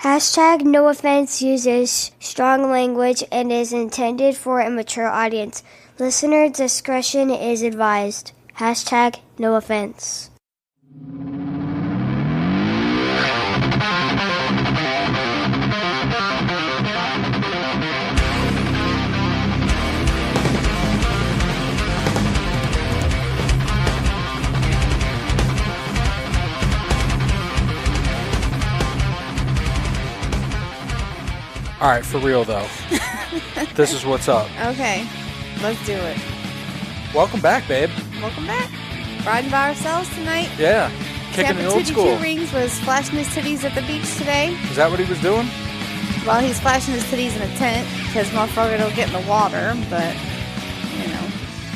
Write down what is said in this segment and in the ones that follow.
Hashtag no offense uses strong language and is intended for a mature audience. Listener discretion is advised. Hashtag no offense. All right, for real though. This is what's up. Okay, let's do it. Welcome back, babe. Welcome back. Riding by ourselves tonight. Yeah, kicking the old school. Two Rings was flashing his titties at the beach today. Is that what he was doing? Well, he's flashing his titties in a tent because motherfucker don't get in the water, but, you know.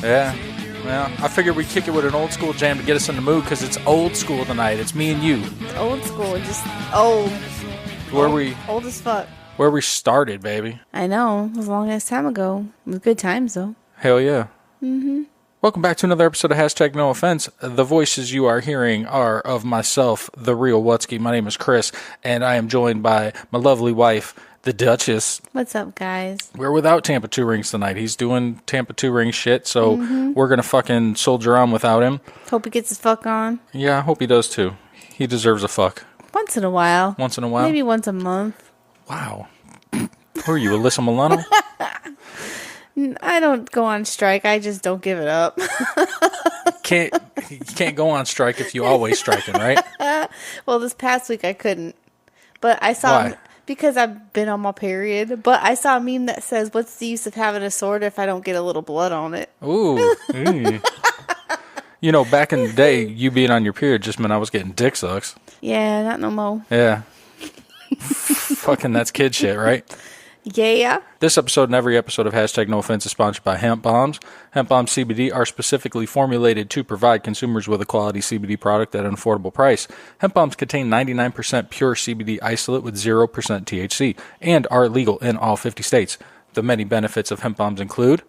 Yeah. Well, I figured we'd kick it with an old school jam to get us in the mood because it's old school tonight. It's me and you. It's old school, just old. Old as fuck. Where we started, baby. I know. It was a long ass time ago. It was good times, though. Hell yeah. Mm-hmm. Welcome back to another episode of Hashtag No Offense. The voices you are hearing are of myself, the real Wutsky. My name is Chris, and I am joined by my lovely wife, the Duchess. What's up, guys? We're without Tampa 2 Rings tonight. He's doing Tampa 2 Ring shit, so we're going to fucking soldier on without him. Hope he gets his fuck on. Yeah, I hope he does, too. He deserves a fuck. Once in a while. Once in a while? Maybe once a month. Wow. Who are you, Alyssa Milano? I don't go on strike. I just don't give it up. You can't go on strike if you always striking, right? Well, this past week I couldn't. But I saw... Why? Because I've been on my period. But I saw a meme that says, what's the use of having a sword if I don't get a little blood on it? Ooh. You know, back in the day, you being on your period just meant I was getting dick sucks. Yeah, not no more. Yeah. Fucking that's kid shit, right? Yeah. This episode and every episode of Hashtag No Offense is sponsored by Hemp Bombs. Hemp Bombs CBD are specifically formulated to provide consumers with a quality CBD product at an affordable price. Hemp Bombs contain 99% pure CBD isolate with 0% THC and are legal in all 50 states. The many benefits of Hemp Bombs include...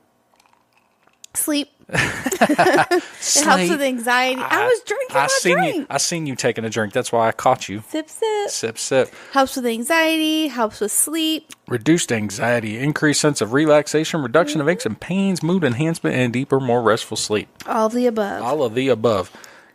Sleep. It helps with anxiety. I was drinking my drink. I seen you taking a drink. That's why I caught you. Sip, sip. Sip, sip. Helps with anxiety. Helps with sleep. Reduced anxiety. Increased sense of relaxation. Reduction of aches and pains. Mood enhancement. And deeper, more restful sleep. All of the above. All of the above.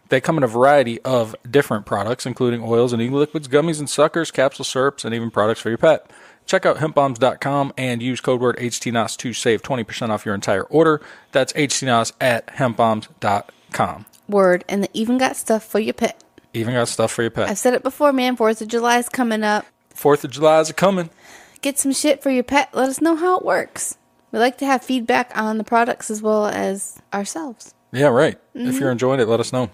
They come in a variety of different products, including oils and e-liquids, gummies and suckers, capsule syrups, and even products for your pet. Check out hempbombs.com and use code word HTNOS to save 20% off your entire order. That's HTNOS at hempbombs.com. Word. And they even got stuff for your pet. Even got stuff for your pet. I've said it before, man. 4th of July is coming up. 4th of July is coming. Get some shit for your pet. Let us know how it works. We like to have feedback on the products as well as ourselves. Yeah, right. If you're enjoying it, let us know.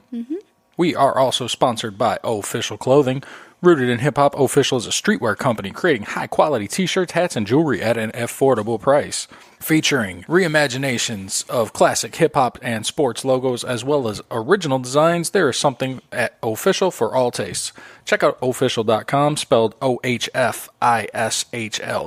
We are also sponsored by Ohfishl Clothing. Rooted in hip-hop, Ohfishl is a streetwear company creating high-quality t-shirts, hats, and jewelry at an affordable price. Featuring reimaginations of classic hip-hop and sports logos as well as original designs, there is something at Ohfishl for all tastes. Check out ohfishl.com, spelled O-H-F-I-S-H-L.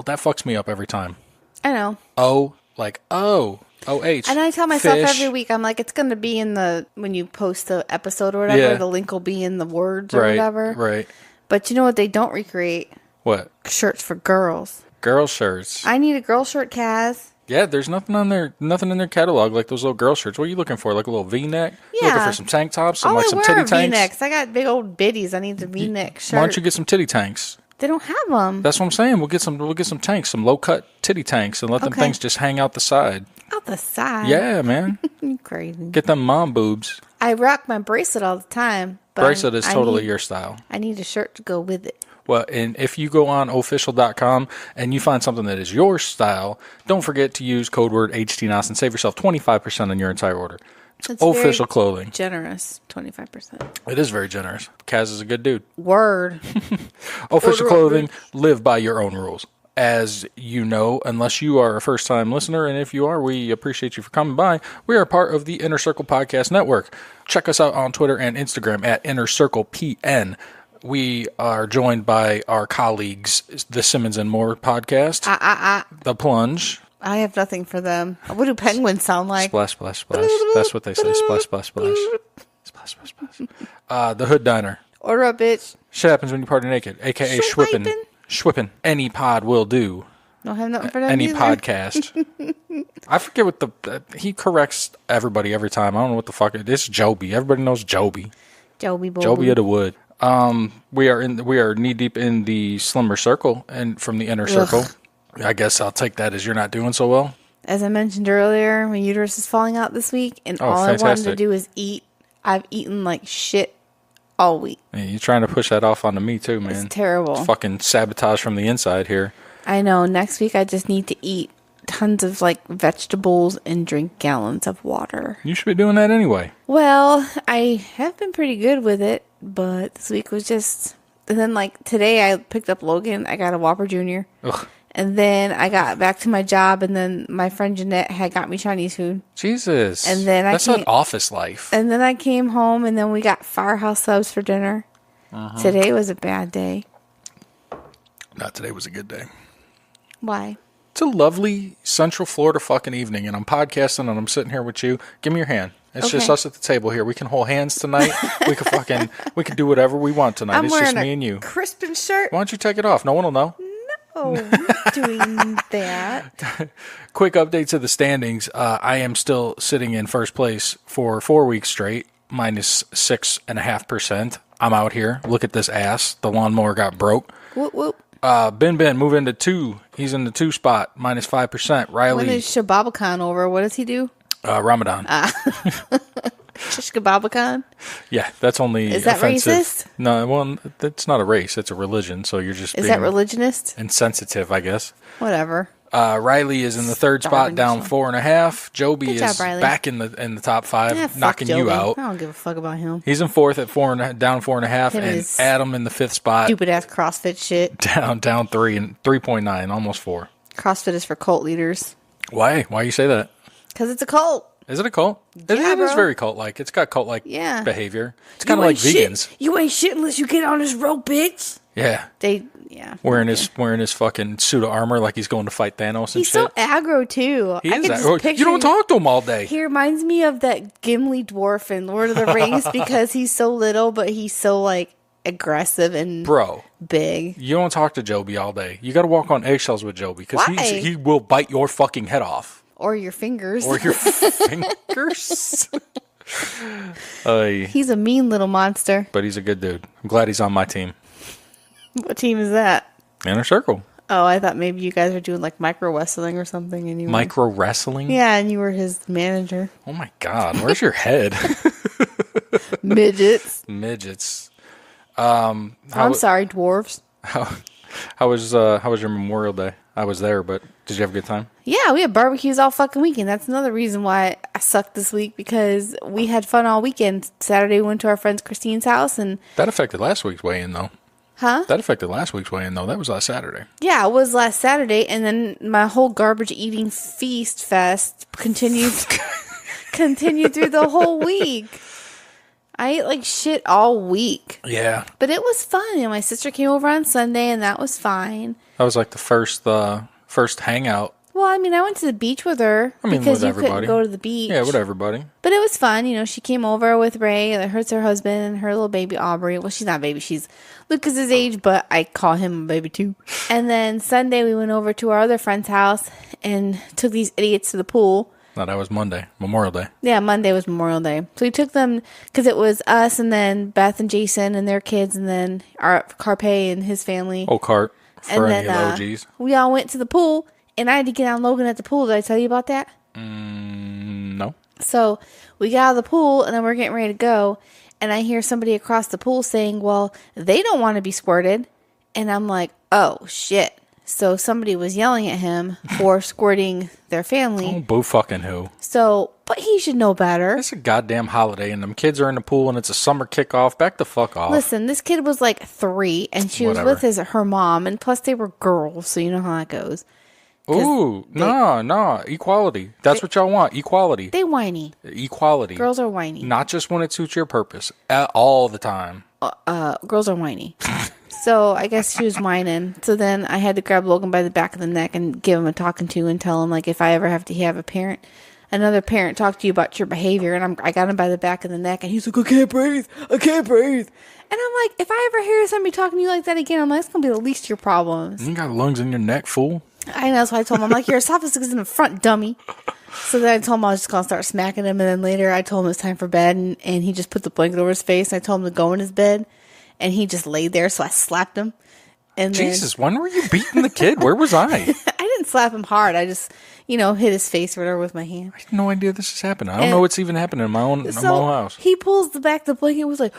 That fucks me up every time. I know. O, like O. O-H. And I tell myself fish. every week, I'm like, it's going to be in the, when you post the episode or whatever, the link will be in the words or whatever. Right. But you know what they don't recreate? What? Shirts for girls. Girl shirts. I need a girl shirt, Kaz. Yeah, there's nothing in their catalog like those little girl shirts. What are you looking for? Like a little V-neck? Yeah. You looking for some tank tops? Some All like some I titty wear are tanks? V-necks. I got big old biddies. I need a V-neck shirt. Why don't you get some titty tanks? They don't have them. That's what I'm saying. We'll get some tanks, some low cut titty tanks, and let them things just hang out the side. Out the side? Yeah, man. You crazy. Get them mom boobs. I rock my bracelet all the time. But Bracelet is totally your style. I need a shirt to go with it. Well, and if you go on ohfishl.com and you find something that is your style, don't forget to use code word HTNOS and save yourself 25% on your entire order. It's Ohfishl Clothing. Generous, 25%. It is very generous. Kaz is a good dude. Word. Ohfishl Clothing, live by your own rules. As you know, unless you are a first-time listener, and if you are, we appreciate you for coming by. We are part of the Inner Circle Podcast Network. Check us out on Twitter and Instagram at Inner Circle PN. We are joined by our colleagues, the Simmons and More podcast, The Plunge. I have nothing for them. What do penguins sound like? Splash, splash, splash. That's what they say. Splash, splash, splash. Splash, splash, splash. The Hood Diner. Order up, bitch. Shit happens when you party naked, a.k.a. Schwippin'. Schwippin'. Any pod will do. Don't have nothing for that Any either. podcast. I forget what he corrects everybody every time. I don't know what the fuck it is. It's Joby. Everybody knows Joby. Joby boy. Joby of the Wood. We are knee deep in the slimmer circle and from the inner circle. I guess I'll take that as you're not doing so well. As I mentioned earlier, my uterus is falling out this week, and all fantastic. I wanted to do is eat. I've eaten like shit all week. Yeah, you're trying to push that off onto me too, man. It's terrible. It's fucking sabotage from the inside here. I know. Next week, I just need to eat tons of like vegetables and drink gallons of water. You should be doing that anyway. Well, I have been pretty good with it, but this week was just... And then like today, I picked up Logan. I got a Whopper Jr. Ugh. And then I got back to my job, and then my friend Jeanette had got me Chinese food. Jesus. And then that's not office life. And then I came home, and then we got Firehouse Subs for dinner. Today was a bad day. Not today was a good day. Why? It's a lovely Central Florida fucking evening, and I'm podcasting, and I'm sitting here with you. Give me your hand. It's just us at the table here. We can hold hands tonight. We can do whatever we want tonight. I'm it's wearing just me and you. Crispin shirt. Why don't you take it off? No one will know. Oh, I'm not doing that. Quick update to the standings. I am still sitting in first place for 4 weeks straight, minus 6.5%. I'm out here. Look at this ass. The lawnmower got broke. Whoop, whoop. Ben move into 2. He's in the 2 spot, minus 5%. Riley. When is Shababakan over? What does he do? Ramadan. Shishkababakan? Yeah, that's only Is that offensive. racist? No, well, that's not a race. It's a religion, so you're just Is being that religionist? insensitive, I guess. Whatever. Riley is in the 3rd spot, Starving down 4.5. Joby Good is job, Riley. back in the top 5, Yeah, fuck knocking you Joby. out. I don't give a fuck about him. He's in 4th at down 4.5, Him and is Adam in the 5th spot, Stupid ass CrossFit shit. down 3 and 3.9, almost 4. CrossFit is for cult leaders. Why? Why you say that? Because it's a cult. Is it a cult? It is bro. very cult-like. It's got cult-like Yeah. behavior. It's kind of like vegans. You ain't shit unless you get on this rope, bitch. Yeah. Yeah. Wearing his fucking suit of armor like he's going to fight Thanos and He's shit. so aggro, too. He I is can that. just picture You don't talk to him all day. He reminds me of that Gimli dwarf in Lord of the Rings because he's so little, but he's so, like, aggressive and big. You don't talk to Joby all day. You got to walk on eggshells with Joby because Why? he will bite your fucking head off. Or your fingers. Or your fingers. He's a mean little monster. But he's a good dude. I'm glad he's on my team. What team is that? Inner Circle. Oh, I thought maybe you guys were doing like micro wrestling or something. And you were, Micro wrestling? Yeah, and you were his manager. Oh my God. Where's your head? Midgets. Midgets. I'm sorry, dwarves. How was your Memorial Day? I was there, but did you have a good time? Yeah, we had barbecues all fucking weekend. That's another reason why I sucked this week, because we had fun all weekend. Saturday we went to our friend Christine's house, and That affected last week's weigh-in, though. huh? That affected last week's weigh-in, though. That was last Saturday. Yeah, it was last Saturday, and then my whole garbage eating feast fest continued through the whole week. I ate like shit all week. Yeah. But it was fun. You know, my sister came over on Sunday, and that was fine. That was like the first hangout. Well, I mean, I went to the beach with her because with you everybody. couldn't go to the beach. Yeah, with everybody. But it was fun. You know, she came over with Ray, her husband, and her little baby Aubrey. Well, she's not a baby. She's Lucas's age, but I call him a baby too. And then Sunday we went over to our other friend's house and took these idiots to the pool. No, that was Monday, Memorial Day. Yeah, Monday was Memorial Day. So we took them because it was us and then Beth and Jason and their kids and then our Carpe and his family. Old cart for And any then emojis. we all went to the pool, and I had to get on Logan at the pool. Did I tell you about that? No. So we got out of the pool, and then we're getting ready to go, and I hear somebody across the pool saying, well, they don't want to be squirted. And I'm like, oh, shit. So somebody was yelling at him for squirting their family. Oh, boo fucking who. So, but he should know better. It's a goddamn holiday, and them kids are in the pool, and it's a summer kickoff. Back the fuck off. Listen, this kid was like 3, and she Whatever. was with her mom, and plus they were girls, so you know how that goes. Ooh, no, equality. That's what y'all want, equality. They whiny. Equality. Girls are whiny. Not just when it suits your purpose, all the time. Girls are whiny. So I guess she was whining. So then I had to grab Logan by the back of the neck and give him a talking to and tell him, like, if I ever have to have a parent, another parent talk to you about your behavior, and I got him by the back of the neck, and he's like, I can't breathe. And I'm like, if I ever hear somebody talking to you like that again, I'm like, it's going to be the least of your problems. You got lungs in your neck, fool. I know, that's why I told him, I'm like, your esophagus is in the front, dummy. So then I told him I was just going to start smacking him, and then later I told him it was time for bed, and he just put the blanket over his face, and I told him to go in his bed, and he just laid there, so I slapped him. And Jesus, when were you beating the kid? Where was I? I didn't slap him hard. I just, hit his face or whatever with my hand. I had no idea this is happening. I don't know what's even happening in my own house. He pulls the back of the blanket and was like,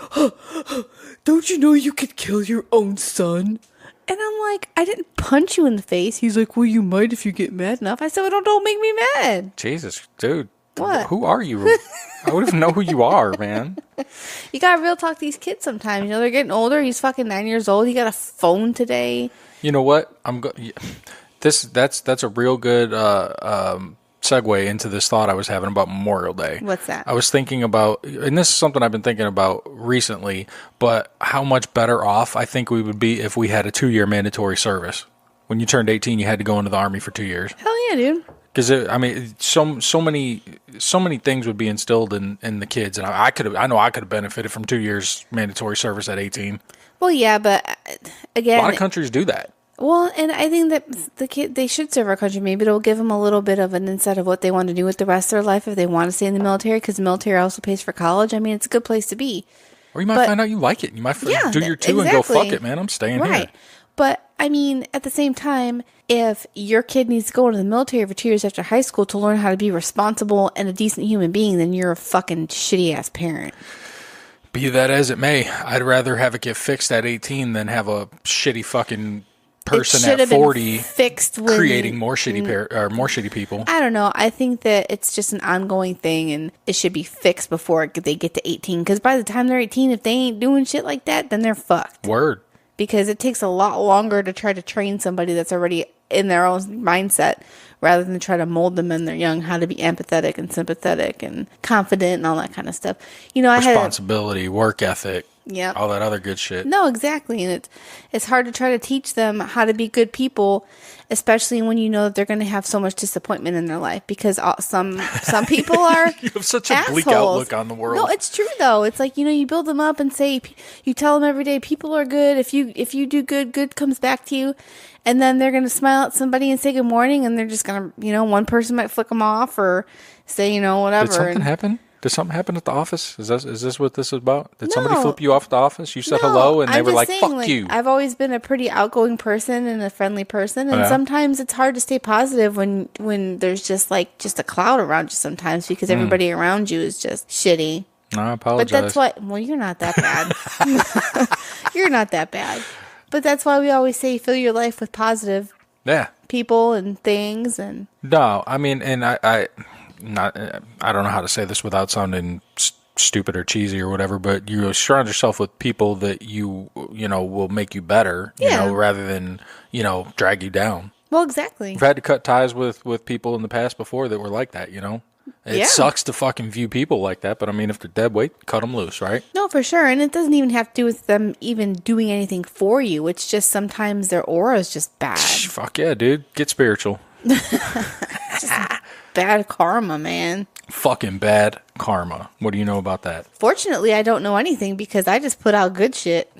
don't you know you could kill your own son? And I'm like, I didn't punch you in the face. He's like, well, you might if you get mad enough. I said, well, don't make me mad. Jesus, dude. What? Who are you? I wouldn't even know who you are, man. You gotta real talk to these kids sometimes. They're getting older. He's fucking 9 years old. He got a phone today. You know what? That's a real good segue into this thought I was having about Memorial Day. What's that? I was thinking about, and this is something I've been thinking about recently, but how much better off I think we would be if we had a 2-year mandatory service. When you turned 18, you had to go into the Army for 2 years. Hell yeah, dude. Because so many things would be instilled in the kids, and I know I could have benefited from 2 years mandatory service at 18. Well, yeah, but again, a lot of countries do that. Well, and I think that they should serve our country. Maybe it'll give them a little bit of an insight of what they want to do with the rest of their life if they want to stay in the military, because the military also pays for college. I mean, it's a good place to be. Or you might find out you like it. You might do your 2 and go, fuck it, man, I'm staying here. But, I mean, at the same time, if your kid needs to go into the military for 2 years after high school to learn how to be responsible and a decent human being, then you're a fucking shitty-ass parent. Be that as it may, I'd rather have it get fixed at 18 than have a shitty fucking person at 40 creating more shitty people. I don't know. I think that it's just an ongoing thing, and it should be fixed before they get to 18. Because by the time they're 18, if they ain't doing shit like that, then they're fucked. Word. Because it takes a lot longer to try to train somebody that's already in their own mindset rather than try to mold them when they're young how to be empathetic and sympathetic and confident and all that kind of stuff. Responsibility, work ethic. Yeah, all that other good shit. No, exactly. And it's hard to try to teach them how to be good people, especially when you know that they're going to have so much disappointment in their life, because some people are You have such a assholes. Bleak outlook on the world. No, it's true though. It's like, you build them up and you tell them every day people are good. If you do good comes back to you. And then they're going to smile at somebody and say good morning, and they're just going to, one person might flick them off or say, whatever. Did something happen? Did something happen at the office? Is this what this is about? Did somebody flip you off at the office? You said hello, and they were like, fuck you. I've always been a pretty outgoing person and a friendly person, and sometimes it's hard to stay positive when there's just a cloud around you sometimes, because everybody around you is just shitty. I apologize. But that's why, well, you're not that bad. You're not that bad. But that's why we always say fill your life with positive people and things. And no, I mean, and I don't know how to say this without sounding stupid or cheesy or whatever, but you surround yourself with people that you will make you better, rather than, drag you down. Well, exactly. I've had to cut ties with people in the past before that were like that, It sucks to fucking view people like that, but I mean, if they're dead weight, cut them loose, right? No, for sure. And it doesn't even have to do with them even doing anything for you. It's just sometimes their aura is just bad. Fuck yeah, dude. Get spiritual. Just bad karma, man. Fucking bad karma. What do you know about that? Fortunately, I don't know anything because I just put out good shit.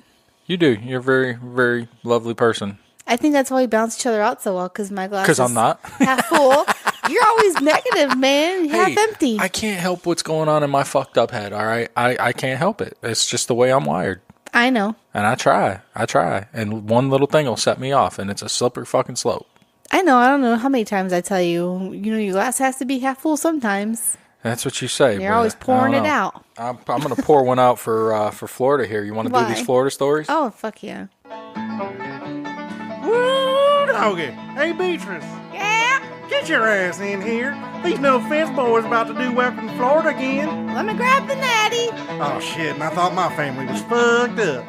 You do. You're a very, very lovely person. I think that's why we balance each other out so well, because my glass is I'm not. half full. You're always negative, man. Half empty. I can't help what's going on in my fucked up head, all right? I can't help it. It's just the way I'm wired. I know. And I try. And one little thing will set me off, and it's a slippery fucking slope. I know. I don't know how many times I tell you, your glass has to be half full sometimes. That's what you say. You're always pouring it out. I'm going to pour one out for Florida here. You want to do these Florida stories? Oh, fuck yeah. Woo, doggy. Hey, Beatrice. Yeah? Get your ass in here. These no-offense boys about to do Welcome to Florida again. Let me grab the natty. Oh, shit, and I thought my family was fucked up.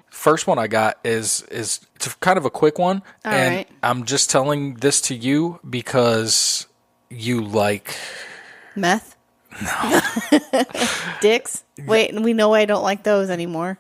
First one I got is it's kind of a quick one. All and right. I'm just telling this to you because you like... Meth? No. Dicks? Wait, we know I don't like those anymore.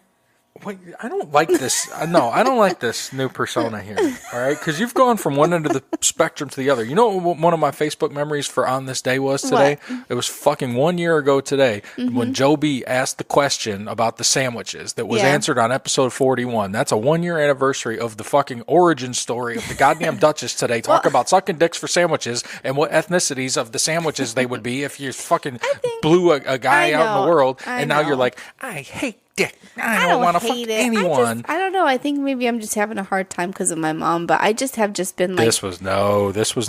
Wait, I don't like this. No, I don't like this new persona here. All right, because you've gone from one end of the spectrum to the other. You know what one of my Facebook memories for on this day was today? What? It was fucking 1 year ago today when Joe B asked the question about the sandwiches that was answered on episode 41. That's a 1 year anniversary of the fucking origin story of the goddamn Duchess today. Talk about sucking dicks for sandwiches and what ethnicities of the sandwiches they would be if you fucking blew a guy out in the world. And now you're like, I hate dick. I don't want to fuck anyone. I don't know. I think maybe I'm just having a hard time because of my mom, but I just have just been like. This was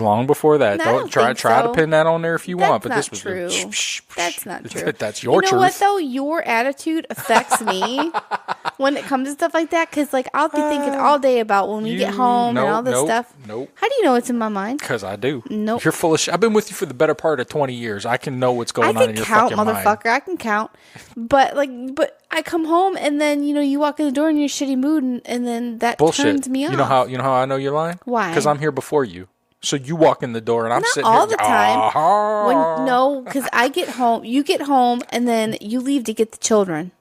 long before that. No, Don't try to pin that on there if you want, but That's this was true. That's not true. That's your truth. You know what though? Your attitude affects me when it comes to stuff like that, because like I'll be thinking all day about when we get home and all this stuff. Nope. How do you know it's in my mind? Because I do. Nope. You're full of shit. I've been with you for the better part of 20 years. I can know what's going on in your fucking mind. I can count, motherfucker. I can count. But I come home and then you walk in the door in your shitty mood and then that turns me off. You know how I know you're lying? Why? Because I'm here before you. So you walk in the door and I'm sitting all here. the time. Because I get home, you get home, and then you leave to get the children.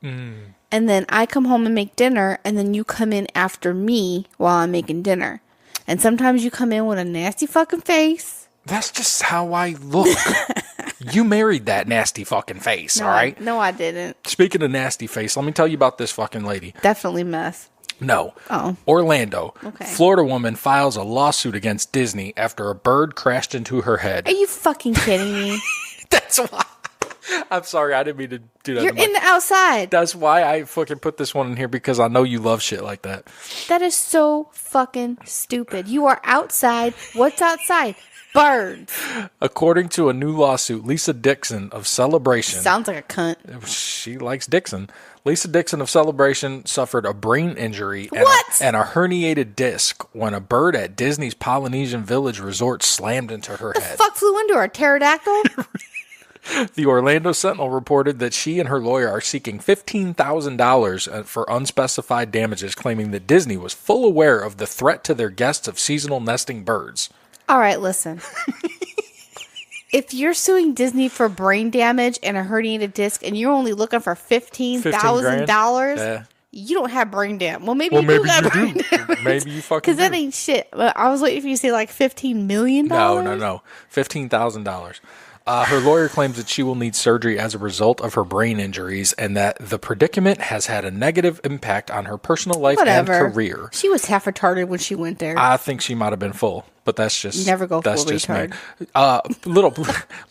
And then I come home and make dinner, and then you come in after me while I'm making dinner. And sometimes you come in with a nasty fucking face. That's just how I look. You married that nasty fucking face, all right? No, I didn't. Speaking of nasty face, let me tell you about this fucking lady. Definitely mess. No. Oh. Orlando. Okay. Florida woman files a lawsuit against Disney after a bird crashed into her head. Are you fucking kidding me? That's why. I'm sorry, I didn't mean to do that. You're in the outside. That's why I fucking put this one in here, because I know you love shit like that. That is so fucking stupid. You are outside. What's outside? Birds. According to a new lawsuit, Lisa Dixon of Celebration. Sounds like a cunt. She likes Dixon. Lisa Dixon of Celebration suffered a brain injury and a herniated disc when a bird at Disney's Polynesian Village Resort slammed into her head. The fuck flew into her? A pterodactyl? The Orlando Sentinel reported that she and her lawyer are seeking $15,000 for unspecified damages, claiming that Disney was full aware of the threat to their guests of seasonal nesting birds. All right, listen. If you're suing Disney for brain damage and a herniated disc and you're only looking for $15,000, you don't have brain damage. Well, maybe you do have brain damage. Maybe you fucking Because that ain't shit. I was waiting for you to say like $15 million. No. $15,000. Her lawyer claims that she will need surgery as a result of her brain injuries and that the predicament has had a negative impact on her personal life and career. She was half retarded when she went there. I think she might have been full, but that's just never go full just retard.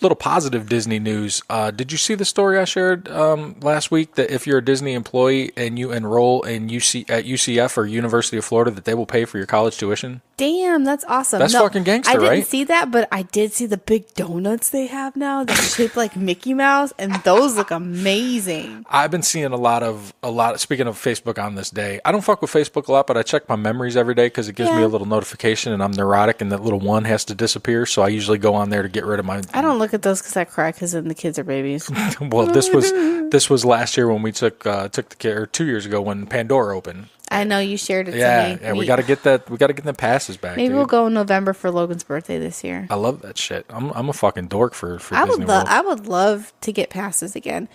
Little positive Disney news. Did you see the story I shared last week that if you're a Disney employee and you enroll in at UCF or University of Florida, that they will pay for your college tuition? Damn, that's awesome. That's fucking gangster, right? I didn't see that, but I did see the big donuts they have now that are shaped like Mickey Mouse, and those look amazing. I've been seeing a lot of speaking of Facebook on this day. I don't fuck with Facebook a lot, but I check my memories every day because it gives me a little notification, and I'm neurotic, and that little one has to disappear, so I usually go on there to get rid of my... I don't look at those because I cry because then the kids are babies. Well, this was last year when we took the kid, or 2 years ago when Pandora opened. I know you shared it to me. Yeah, we got to get that. We got to get the passes back. Maybe we'll go in November for Logan's birthday this year. I love that shit. I'm a fucking dork for Disney World. I would love to get passes again.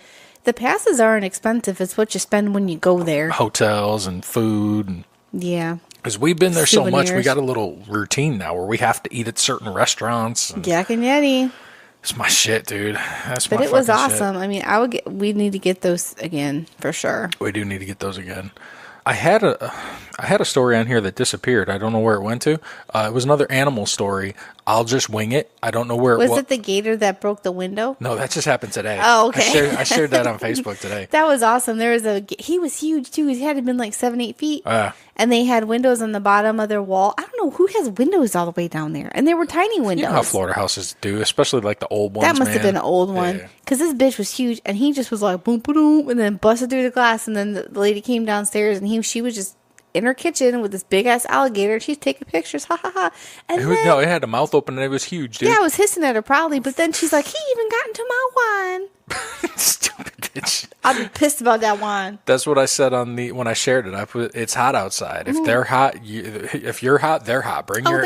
The passes aren't expensive. It's what you spend when you go there. Hotels and food. And, yeah. Because we've been there so much, we Souvenirs. got a little routine now where we have to eat at certain restaurants. Jack and Yeti. It's my shit, dude. But it was awesome. Shit. I mean, we need to get those again for sure. We do need to get those again. I had a story on here that disappeared. I don't know where it went to. It was another animal story. I'll just wing it. I don't know where it was. Was it the gator that broke the window? No, that just happened today. Oh, okay. I shared that on Facebook today. That was awesome. He was huge too. He had to been like 7-8 feet. And they had windows on the bottom of their wall. I don't know who has windows all the way down there. And they were tiny windows. You know how Florida houses do, especially like the old ones. That must have been an old one. Because this bitch was huge. And he just was like, boom, boom, and then busted through the glass. And then the lady came downstairs and she was just in her kitchen with this big ass alligator. She's taking pictures. Ha ha ha. And it had a mouth open and it was huge, dude. Yeah, I was hissing at her probably. But then she's like, he even got into my wine. Stupid bitch. I'm pissed about that wine. That's what I said when I shared it. I put it's hot outside. If they're hot, if you're hot, they're hot. Bring your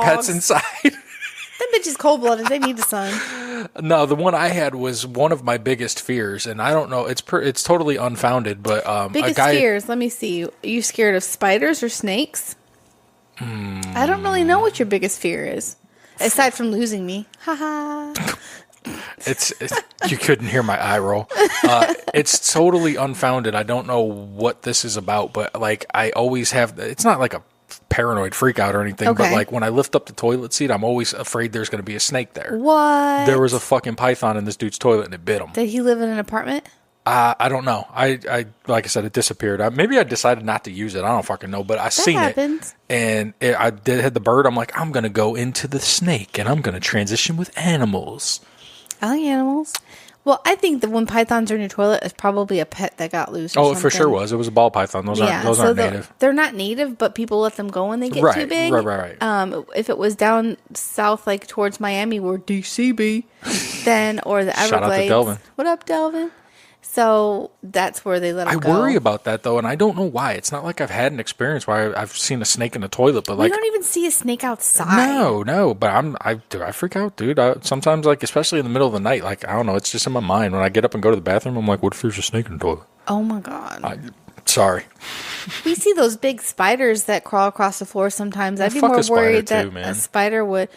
pets inside. Them bitch is cold-blooded. They need the sun. No, the one I had was one of my biggest fears, and I don't know. It's totally unfounded, but Biggest fears. Let me see. Are you scared of spiders or snakes? I don't really know what your biggest fear is, aside from losing me. Haha. It's you couldn't hear my eye roll. It's totally unfounded. I don't know what this is about, but like I always have. It's not like a paranoid freak out or anything, but like when I lift up the toilet seat, I'm always afraid there's going to be a snake there. What? There was a fucking python in this dude's toilet and it bit him. Did he live in an apartment? I don't know. I like I said, it disappeared. Maybe I decided not to use it. I don't fucking know, but I seen happens. it, and I did had the bird. I'm like, I'm gonna go into the snake, and I'm gonna transition with animals. I like animals. Well, I think that when pythons are in your toilet, it's probably a pet that got loose. Or Oh, something. it for sure was. It was a ball python. Those aren't native. They're not native, but people let them go when they get too big. Right. If it was down south, like towards Miami, where DC be, then or the Everglades. Shout out to Delvin. What up, Delvin? So that's where they let them go. I worry about that though, and I don't know why. It's not like I've had an experience where I've seen a snake in the toilet, but like you don't even see a snake outside. No. But I freak out, dude. Sometimes, like especially in the middle of the night, like I don't know, it's just in my mind. When I get up and go to the bathroom, I'm like, what if there's a snake in the toilet? Oh my god. Sorry. We see those big spiders that crawl across the floor sometimes. I'd be fuck more a spider worried too, that man. a spider would.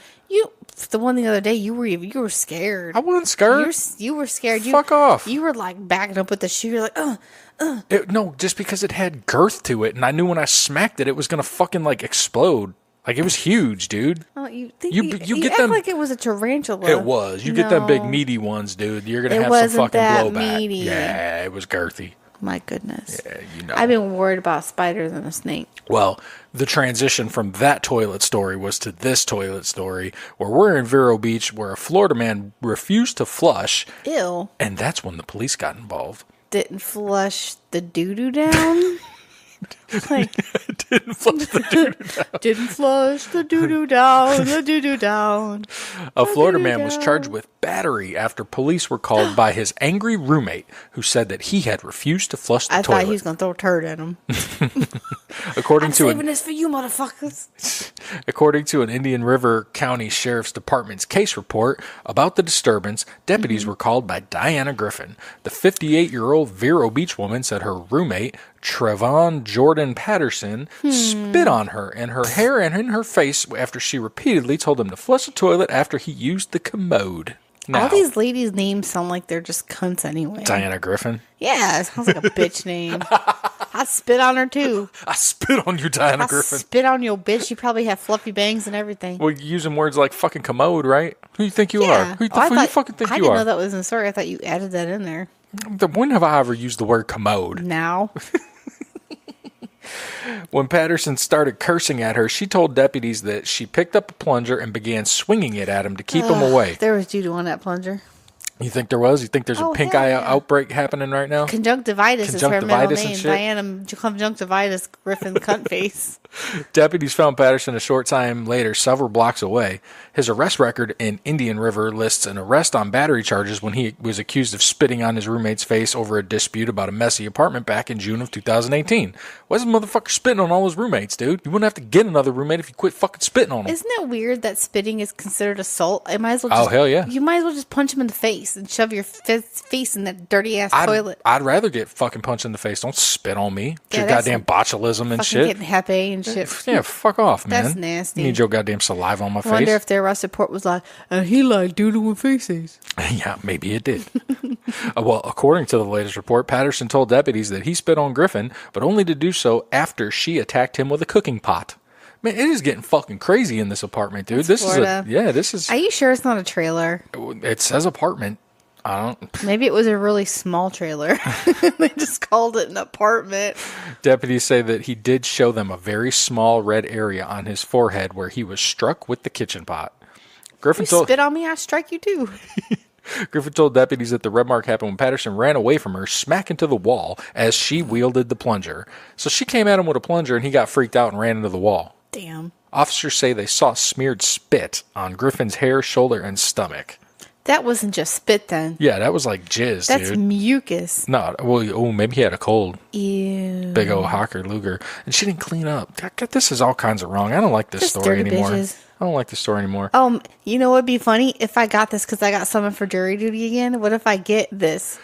The one the other day, you were scared. I wasn't scared. You were scared. Fuck off. You were like backing up with the shoe. You're like, No, just because it had girth to it, and I knew when I smacked it, it was gonna fucking like explode. Like it was huge, dude. Oh, you get act them like it was a tarantula. It was. You get them big No. meaty ones, dude. You're gonna It have wasn't some fucking that blowback. meaty. Yeah, it was girthy. My goodness. Yeah, you know. I've been worried about spiders and a snake. Well, the transition from that toilet story was to this toilet story, where we're in Vero Beach, where a Florida man refused to flush. Ew. And that's when the police got involved. Didn't flush the doo-doo down? Like, Didn't flush the doo-doo down. didn't flush the doo-doo down, the doo-doo down. A Florida man was charged with battery after police were called by his angry roommate, who said that he had refused to flush the I toilet. thought he was going to throw a turd at him. According to Saving this for you, motherfuckers. According to an Indian River County Sheriff's Department's case report about the disturbance, deputies were called by Diana Griffin. The 58-year-old Vero Beach woman said her roommate, Trevon Jordan Patterson, spit on her in her hair and in her face after she repeatedly told him to flush the toilet after he used the commode. Now, All these ladies' names sound like they're just cunts anyway. Diana Griffin. Yeah, it sounds like a bitch name. I spit on her too. I spit on you, Diana I Griffin. spit on your bitch. You probably have fluffy bangs and everything. Well, you're using words like fucking commode, right? Who you think you are? Who you fucking think I you didn't are? know that was in the story. I thought you added that in there. When have I ever used the word commode? Now. When Patterson started cursing at her, she told deputies that she picked up a plunger and began swinging it at him to keep him away. There was doo-doo on that plunger. You think there was? You think there's a pink hell eye yeah. outbreak happening right now? Conjunctivitis is her middle Conjunctivitis and name. shit? Diana Conjunctivitis Griffin Cuntface. Deputies found Patterson a short time later, several blocks away. His arrest record in Indian River lists an arrest on battery charges when he was accused of spitting on his roommate's face over a dispute about a messy apartment back in June of 2018. Why is this motherfucker spitting on all his roommates, dude? You wouldn't have to get another roommate if you quit fucking spitting on them. Isn't it weird that spitting is considered assault? I might as well Oh, hell yeah. You might as well just punch him in the face and shove your face in that dirty ass toilet. I'd rather get fucking punched in the face. Don't spit on me. Yeah, Your that's goddamn botulism and Fucking shit. getting hepe and shit. Yeah, fuck off, man. That's nasty. You need your goddamn saliva on my I wonder face. if their arrest report was like, and he like doo-doo with faces. Yeah, maybe it did. Well, according to the latest report, Patterson told deputies that he spit on Griffin, but only to do so after she attacked him with a cooking pot. Man, it is getting fucking crazy in this apartment, dude. That's Florida. This is. Are you sure it's not a trailer? It says apartment. I don't. Maybe it was a really small trailer. They just called it an apartment. Deputies say that he did show them a very small red area on his forehead where he was struck with the kitchen pot. You spit on me, I strike you too. Griffin told deputies that the red mark happened when Patterson ran away from her, smack into the wall as she wielded the plunger. So she came at him with a plunger and he got freaked out and ran into the wall. Damn. Officers say they saw smeared spit on Griffin's hair, shoulder, and stomach. That wasn't just spit then. Yeah, that was like jizz, That's dude. mucus. No, well, maybe he had a cold. Ew. Big old Hocker Luger. And she didn't clean up. God, this is all kinds of wrong. I don't like this Just story dirty anymore. bitches. I don't like this story anymore. You know what would be funny? If I got this because I got summoned for jury duty again. What if I get this?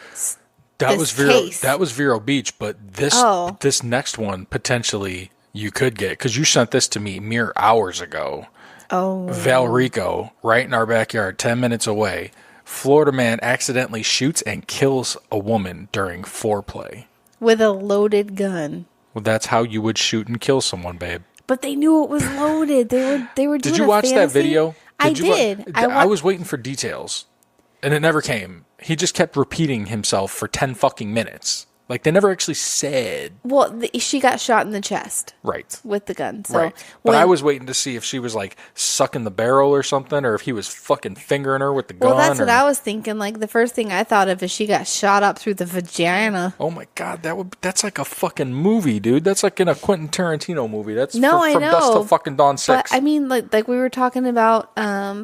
That this was Vero. case? That was Vero Beach, but this next one potentially you could get because you sent this to me mere hours ago. Oh. Valrico, right in our backyard, 10 minutes away. Florida man accidentally shoots and kills a woman during foreplay. With a loaded gun. Well, that's how you would shoot and kill someone, babe. But they knew it was loaded. They were doing Did you watch that video? I did. I was waiting for details, and it never came. He just kept repeating himself for 10 fucking minutes. Like, they never actually said. Well, she got shot in the chest. Right. With the gun. So Right. But I was waiting to see if she was, like, sucking the barrel or something, or if he was fucking fingering her with the gun. Well, that's what I was thinking. Like, the first thing I thought of is she got shot up through the vagina. Oh, my God. That's like a fucking movie, dude. That's like in a Quentin Tarantino movie. That's I know. from Dusk Till fucking Dawn 6. But, I mean, like we were talking about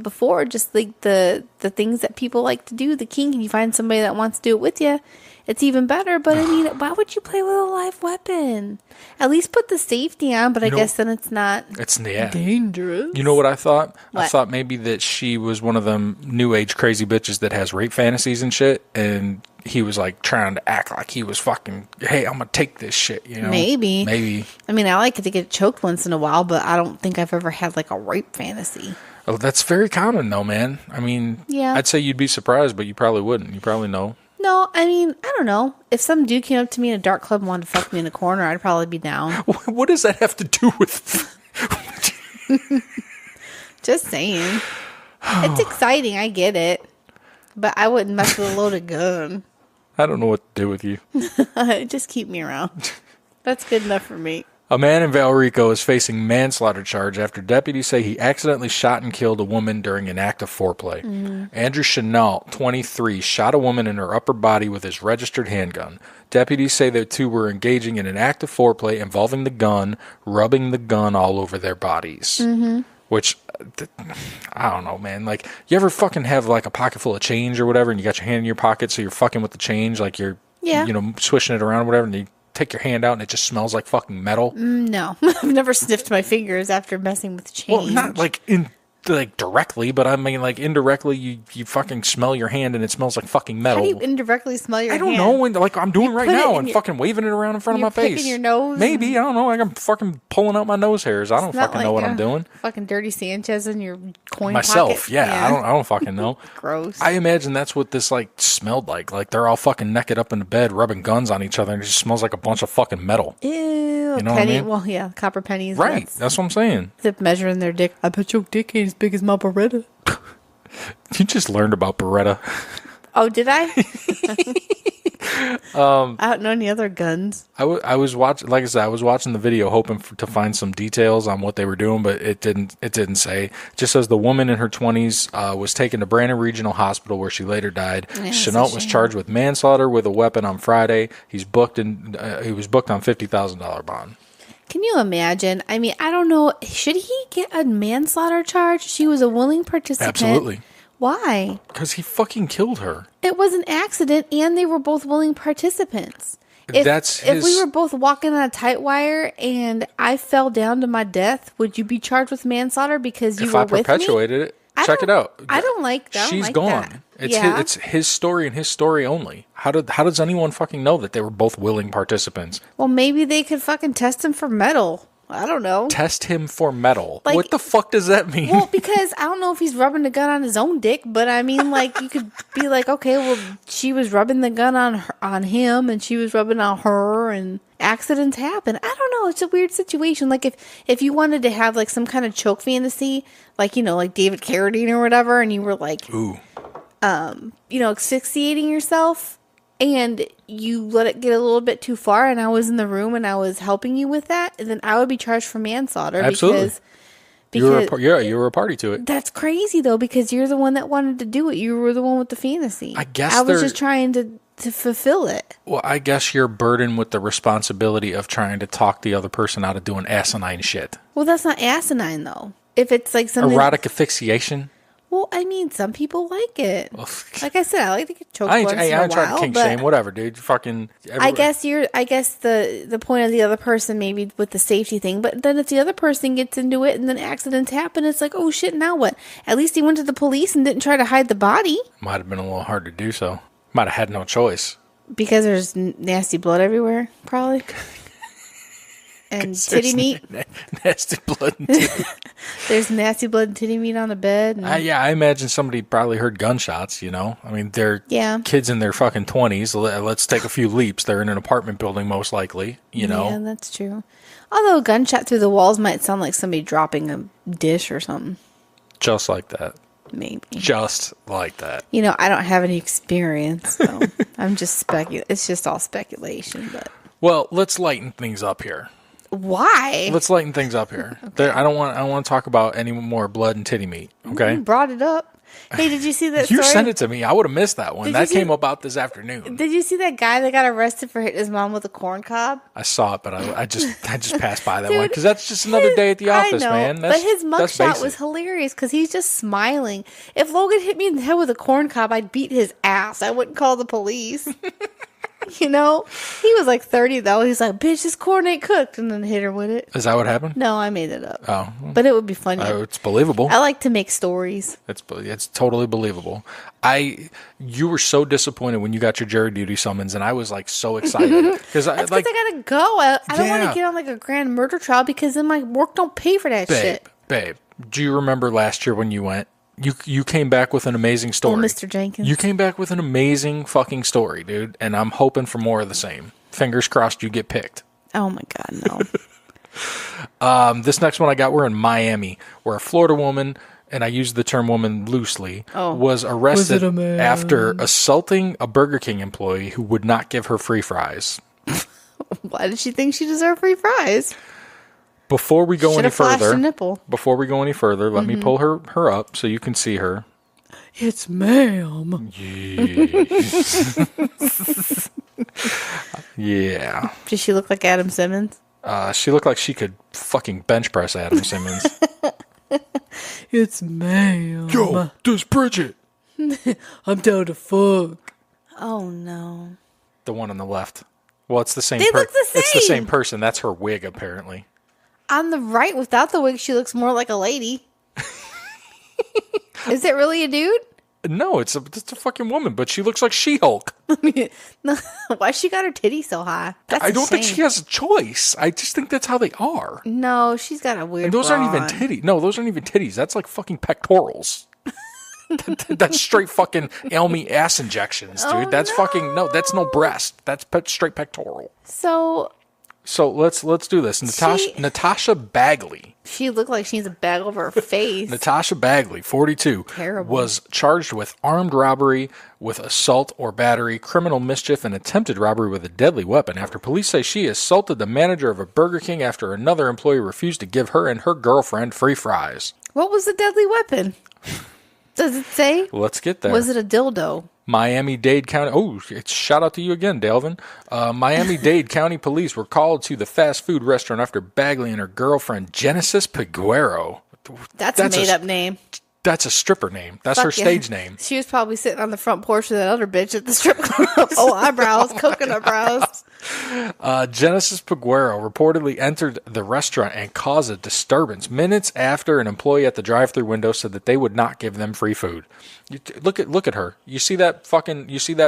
before, just, like, the things that people like to do, the kink, and you find somebody that wants to do it with you. It's even better, but I mean, why would you play with a live weapon? At least put the safety on, but I guess then it's not dangerous. You know what I thought? What? I thought maybe that she was one of them new age crazy bitches that has rape fantasies and shit, and he was like trying to act like he was fucking, hey, I'm gonna take this shit, you know? Maybe. I mean, I like to get choked once in a while, but I don't think I've ever had like a rape fantasy. Oh, that's very common though, man. I mean, Yeah. I'd say you'd be surprised, but you probably wouldn't. You probably know. No, I mean, I don't know. If some dude came up to me in a dark club and wanted to fuck me in a corner, I'd probably be down. What does that have to do with? Just saying. It's exciting. I get it. But I wouldn't mess with a loaded gun. I don't know what to do with you. Just keep me around. That's good enough for me. A man in Valrico is facing manslaughter charge after deputies say he accidentally shot and killed a woman during an act of foreplay. Andrew Chenault, 23, shot a woman in her upper body with his registered handgun. Deputies say the two were engaging in an act of foreplay involving the gun, rubbing the gun all over their bodies. Which, I don't know, man. Like, you ever fucking have like a pocket full of change or whatever, and you got your hand in your pocket, so you're fucking with the change, like you're, swishing it around or whatever, and you take your hand out and it just smells like fucking metal? No. I've never sniffed my fingers after messing with change. Well, not like directly, but I mean like indirectly. You fucking smell your hand and it smells like fucking metal. How do you indirectly smell your hand? I don't know. Like I'm doing right now and your, fucking waving it around in front of my face. Picking your nose? Maybe, I don't know. Like I'm fucking pulling out my nose hairs. I don't fucking know what I'm doing. Fucking dirty Sanchez in your coin Myself, pocket? yeah. I don't fucking know. Gross. I imagine that's what this like smelled like. Like they're all fucking naked up in the bed, rubbing guns on each other, and it just smells like a bunch of fucking metal. Ew. You know what I mean? Well, yeah, copper pennies. Right. That's what I'm saying. Zip measuring their dick. I bet your dick ain't as big as my Beretta. You just learned about Beretta. Oh, did I? I don't know any other guns. I was watching, like I said, I was watching the video hoping to find some details on what they were doing, but it didn't say. It just says the woman in her 20s was taken to Brandon Regional Hospital where she later died. Yeah, Chenault was charged with manslaughter with a weapon on Friday. He was booked on $50,000 bond. Can you imagine? I mean, I don't know. Should he get a manslaughter charge? She was a willing participant. Absolutely. Why? Because he fucking killed her. It was an accident, and they were both willing participants. If we were both walking on a tight wire and I fell down to my death, would you be charged with manslaughter because you were with me? If I perpetuated it, check it out. I don't like that. She's gone. It's his story and his story only. How does anyone fucking know that they were both willing participants? Well, maybe they could fucking test him for metal. I don't know. Test him for metal. Like, what the fuck does that mean? Well, because I don't know if he's rubbing the gun on his own dick, but I mean, like, you could be like, okay, well, she was rubbing the gun on him, and she was rubbing on her, and accidents happen. I don't know. It's a weird situation. Like, if you wanted to have like some kind of choke fantasy, like, you know, like David Carradine or whatever, and you were like, ooh, asphyxiating yourself, and you let it get a little bit too far, and I was in the room and I was helping you with that, and then I would be charged for manslaughter. Absolutely. Because you were a party to it. That's crazy though, because you're the one that wanted to do it. You were the one with the fantasy. I was just trying to fulfill it. Well, I guess you're burdened with the responsibility of trying to talk the other person out of doing asinine shit. Well, that's not asinine though. If it's like something erotic asphyxiation. Well, I mean, some people like it. Like I said, I like to get choked I once in a ain't trying while, to kink but shame, whatever, dude. Fucking. I guess the point of the other person maybe with the safety thing, but then if the other person gets into it and then accidents happen, it's like, oh shit, now what? At least he went to the police and didn't try to hide the body. Might have been a little hard to do so. Might have had no choice. Because there's nasty blood everywhere, probably. And titty meat. Nasty blood and titty. There's nasty blood and titty meat on the bed. And I imagine somebody probably heard gunshots, you know? I mean, they're kids in their fucking 20s. Let's take a few leaps. They're in an apartment building, most likely, you know? Yeah, that's true. Although a gunshot through the walls might sound like somebody dropping a dish or something. Just like that. Maybe. Just like that. You know, I don't have any experience, so I'm just speculating. It's just all speculation, but... Well, let's lighten things up here. Why? Let's lighten things up here. Okay. I don't want to talk about any more blood and titty meat. Okay. You brought it up. Hey, did you see that? You story? sent it to me. I would have missed that one. That came about this afternoon. Did you see that guy that got arrested for hitting his mom with a corn cob? I saw it, but I just passed by that one because that's just another day at the office, man. But his mugshot was hilarious because he's just smiling. If Logan hit me in the head with a corn cob, I'd beat his ass. I wouldn't call the police. You know, he was like 30 though. He's like, "Bitch, this corn ain't cooked," and then hit her with it. Is that what happened? No, I made it up. Oh, but it would be funny. It's believable. I like to make stories. It's totally believable. You were so disappointed when you got your jury duty summons, and I was like so excited because I gotta go. I don't want to get on like a grand murder trial because then my work don't pay for that shit. Babe, do you remember last year when you went? You came back with an amazing story. Oh, Mr. Jenkins. You came back with an amazing fucking story, dude. And I'm hoping for more of the same. Fingers crossed you get picked. Oh, my God, no. This next one I got, we're in Miami, where a Florida woman, and I use the term woman loosely, was arrested after assaulting a Burger King employee who would not give her free fries. Why did she think she deserved free fries? Before we go any further, let me pull her up so you can see her. It's ma'am. Yeah. Does she look like Adam Simmons? She looked like she could fucking bench press Adam Simmons. It's ma'am. Yo, this Bridget. I'm down to fuck. Oh no. The one on the left. Well, it's the same. They look the same. It's the same person. That's her wig, apparently. On the right, without the wig, she looks more like a lady. Is it really a dude? No, it's a fucking woman, but she looks like She-Hulk. No, why she got her titty so high? I don't think she has a choice. I just think that's how they are. No, she's got a weird. And those aren't even titties. No, those aren't even titties. That's like fucking pectorals. That's straight fucking Elmy ass injections, dude. That's fucking that's no breast. That's straight pectoral. So let's do this. Natasha Bagley. She looked like she needs a bag over her face. Natasha Bagley, 42, was charged with armed robbery with assault or battery, criminal mischief, and attempted robbery with a deadly weapon after police say she assaulted the manager of a Burger King after another employee refused to give her and her girlfriend free fries. What was the deadly weapon? Does it say? Let's get there. Was it a dildo? Miami-Dade County. Oh, shout out to you again, Dalvin. Miami-Dade County Police were called to the fast food restaurant after Bagley and her girlfriend, Genesis Peguero. That's a made-up name. That's a stripper name. That's her stage name. She was probably sitting on the front porch with that other bitch at the strip club. Eyebrows, coconut brows. Genesis Peguero reportedly entered the restaurant and caused a disturbance minutes after an employee at the drive-thru window said that they would not give them free food. Look at her. You see that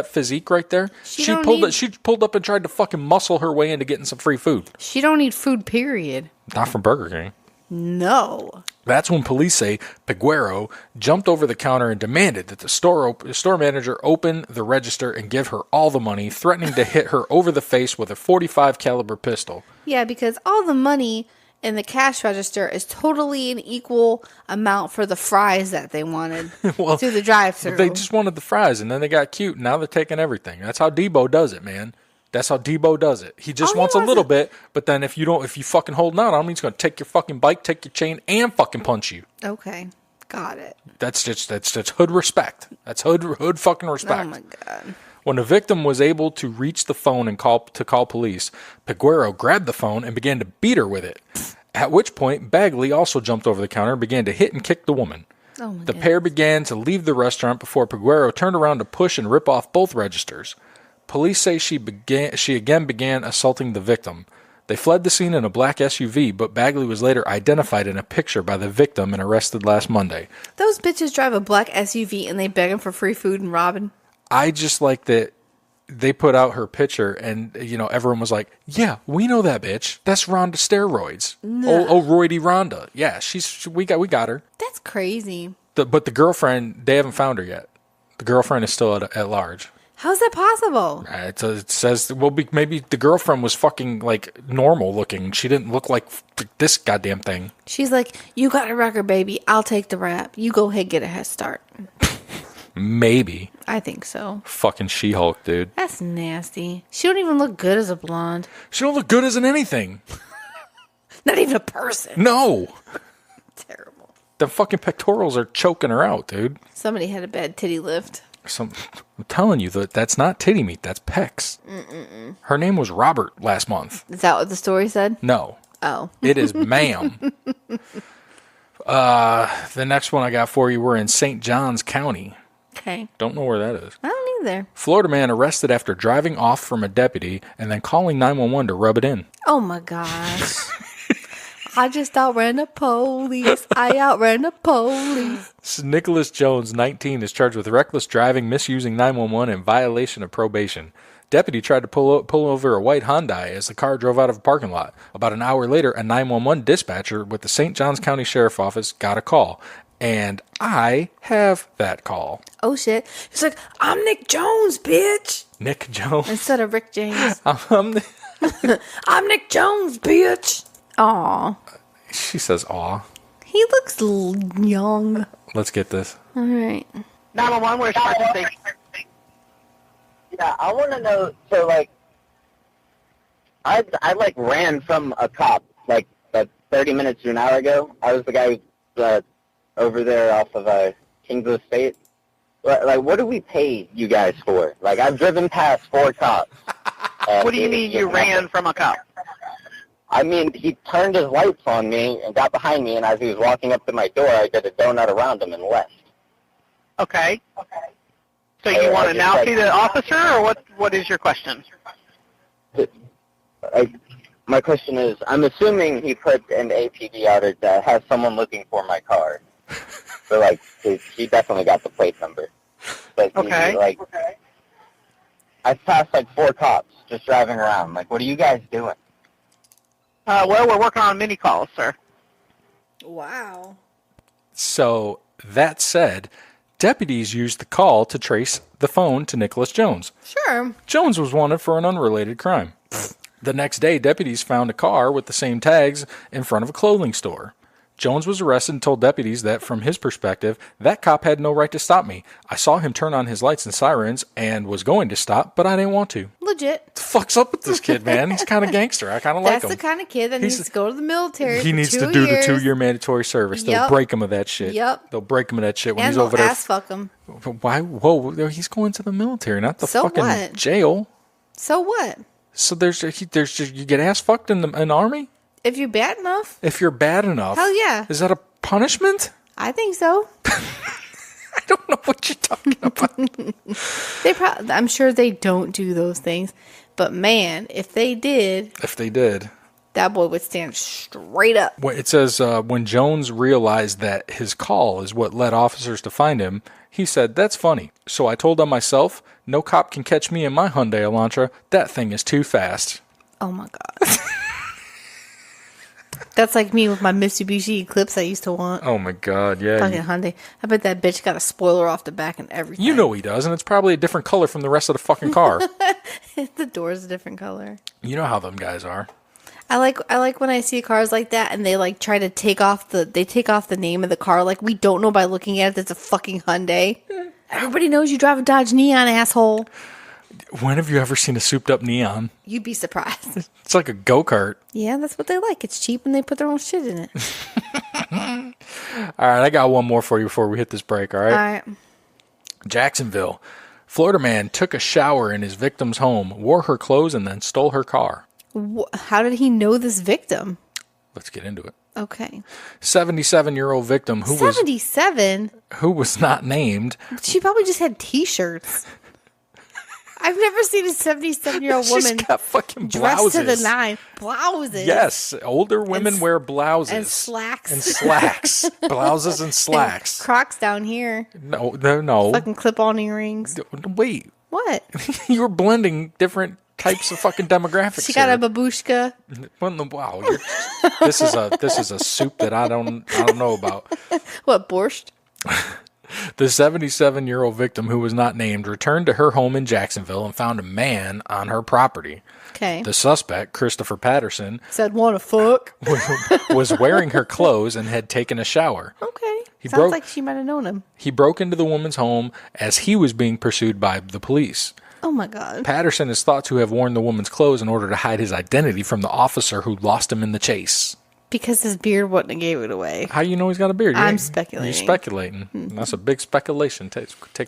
physique right there? She pulled up and tried to fucking muscle her way into getting some free food. She don't need food, period. Not from Burger King. No. That's when police say Peguero jumped over the counter and demanded that the store manager open the register and give her all the money, threatening to hit her over the face with a .45 caliber pistol. Yeah, because all the money in the cash register is totally an equal amount for the fries that they wanted through the drive-thru. They just wanted the fries, and then they got cute, and now they're taking everything. That's how Debo does it, man. That's how Debo does it. He just wants a little bit, but then if you fucking holding out on him, he's going to take your fucking bike, take your chain, and fucking punch you. Okay, got it. That's just hood respect. That's hood fucking respect. Oh my God. When the victim was able to reach the phone and call police, Peguero grabbed the phone and began to beat her with it. At which point, Bagley also jumped over the counter and began to hit and kick the woman. Oh my The goodness. pair began to leave the restaurant before Peguero turned around to push and rip off both registers. Police say she again began assaulting the victim. They fled the scene in a black SUV, but Bagley was later identified in a picture by the victim and arrested last Monday. Those bitches drive a black SUV and they beg him for free food and robbing. I just like that they put out her picture and, everyone was like, yeah, we know that bitch. That's Rhonda Steroids. Oh, Roydy Rhonda. Yeah, we got her. That's crazy. But the girlfriend, they haven't found her yet. The girlfriend is still at large. How's that possible? It says, maybe the girlfriend was fucking, normal looking. She didn't look like this goddamn thing. She's like, you got a record, baby. I'll take the rap. You go ahead, get a head start. Maybe. I think so. Fucking She-Hulk, dude. That's nasty. She don't even look good as a blonde. She don't look good as in anything. Not even a person. No. Terrible. The fucking pectorals are choking her out, dude. Somebody had a bad titty lift. I'm telling you, that's not titty meat. That's pecs. Her name was Robert last month. Is that what the story said? No. Oh. It is ma'am. The next one I got for you, we're in St. Johns County. Okay. Don't know where that is. I don't either. Florida man arrested after driving off from a deputy and then calling 911 to rub it in. Oh my gosh. I just outran the police. I outran the police. Nicholas Jones, 19, is charged with reckless driving, misusing 911, and violation of probation. Deputy tried to pull over a white Hyundai as the car drove out of a parking lot. About an hour later, a 911 dispatcher with the St. Johns County Sheriff's Office got a call. And I have that call. Oh shit. He's like, I'm Nick Jones, bitch. Nick Jones. Instead of Rick James. I'm I'm Nick Jones, bitch. Aw. She says, aw. He looks young. Let's get this. All right. 911, where's your emergency? Yeah, I want to know, so, I ran from a cop, 30 minutes to an hour ago. I was the guy who over there off of Kingsville State. What do we pay you guys for? I've driven past 4 cops. What do you mean you ran from a cop? I mean, he turned his lights on me and got behind me, and as he was walking up to my door, I did a donut around him and left. Okay. So you want to now see the officer, or what is your question? My question is, I'm assuming he put an APB out that has someone looking for my car. So, he definitely got the plate number. But, okay. I've passed, 4 cops just driving around. What are you guys doing? Well, we're working on mini calls, sir. Wow. So, that said, deputies used the call to trace the phone to Nicholas Jones. Sure. Jones was wanted for an unrelated crime. The next day, deputies found a car with the same tags in front of a clothing store. Jones was arrested and told deputies that, from his perspective, that cop had no right to stop me. I saw him turn on his lights and sirens and was going to stop, but I didn't want to. Legit. What the fuck's up with this kid, man? He's kind of gangster. I kind of like him. That's the kind of kid that needs to go to the military. He needs to do the 2-year mandatory service. They'll break him of that shit. Yep. They'll break him of that shit when and he's over there. Ass fuck him. Why? Whoa, he's going to the military, not the fucking what? jail. So what? So there's you get ass fucked in the army? If you're bad enough. If you're bad enough. Hell yeah. Is that a punishment? I think so. I don't know what you're talking about. I'm sure they don't do those things. But man, if they did, that boy would stand straight up. It says when Jones realized that his call is what led officers to find him, he said, "That's funny. So I told on myself, no cop can catch me in my Hyundai Elantra. That thing is too fast." Oh my God. That's like me with my Mitsubishi Eclipse I used to want. Oh my God, yeah. Fucking Hyundai. I bet that bitch got a spoiler off the back and everything. You know he does, and it's probably a different color from the rest of the fucking car. The door's a different color. You know how them guys are. I like when I see cars like that and they try to take off the name of the car. We don't know by looking at it that's a fucking Hyundai. Everybody knows you drive a Dodge Neon, asshole. When have you ever seen a souped up Neon? You'd be surprised. It's like a go-kart. Yeah, that's what they like. It's cheap and they put their own shit in it. All right, I got one more for you before we hit this break, all right? All right. Jacksonville. Florida man took a shower in his victim's home, wore her clothes, and then stole her car. How did he know this victim? Let's get into it. Okay. 77-year-old victim 77? who was not named. She probably just had T-shirts. I've never seen a 77-year-old woman She's got fucking dressed blouses. to the nine. Blouses. Yes, older women wear blouses. And slacks. And slacks. Blouses and slacks. And Crocs down here. No. Fucking clip-on earrings. Wait. What? You were blending different types of fucking demographics. She got a babushka. Wow. This is a soup that I don't know about. What, borscht? The 77-year-old victim, who was not named, returned to her home in Jacksonville and found a man on her property. Okay. The suspect, Christopher Patterson, said, "Wanna fuck?" was wearing her clothes and had taken a shower. Okay. Sounds like she might have known him. He broke into the woman's home as he was being pursued by the police. Oh, my God. Patterson is thought to have worn the woman's clothes in order to hide his identity from the officer who lost him in the chase. Because his beard wouldn't have gave it away. How you know he's got a beard? I'm speculating. You're speculating. Mm-hmm. That's a big speculation.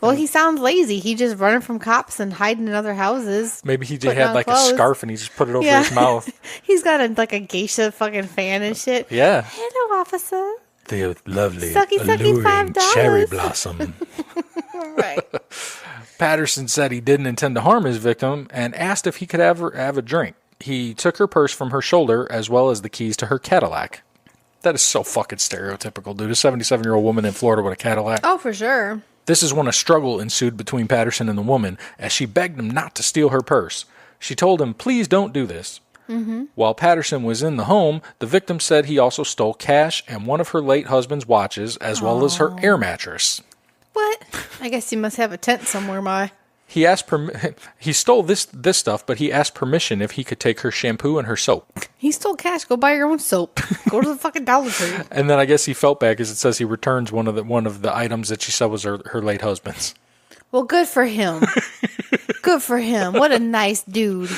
Well, he sounds lazy. He just running from cops and hiding in other houses. Maybe he just had like clothes. A scarf and he just put it over his mouth. He's got a geisha fucking fan and shit. Yeah. Hello, officer. The lovely, sucky, alluring $5. cherry blossom. Right. Patterson said he didn't intend to harm his victim and asked if he could have a drink. He took her purse from her shoulder as well as the keys to her Cadillac. That is so fucking stereotypical, dude. A 77-year-old woman in Florida with a Cadillac. Oh, for sure. This is when a struggle ensued between Patterson and the woman as she begged him not to steal her purse. She told him, "Please don't do this." Mm-hmm. While Patterson was in the home, the victim said he also stole cash and one of her late husband's watches as well as her air mattress. What? I guess you must have a tent somewhere, my. He asked he stole this stuff, but he asked permission if he could take her shampoo and her soap. He stole cash. Go buy your own soap. Go to the fucking Dollar Tree. And then I guess he felt bad because it says he returns one of the items that she said was her late husband's. Well, good for him. Good for him. What a nice dude.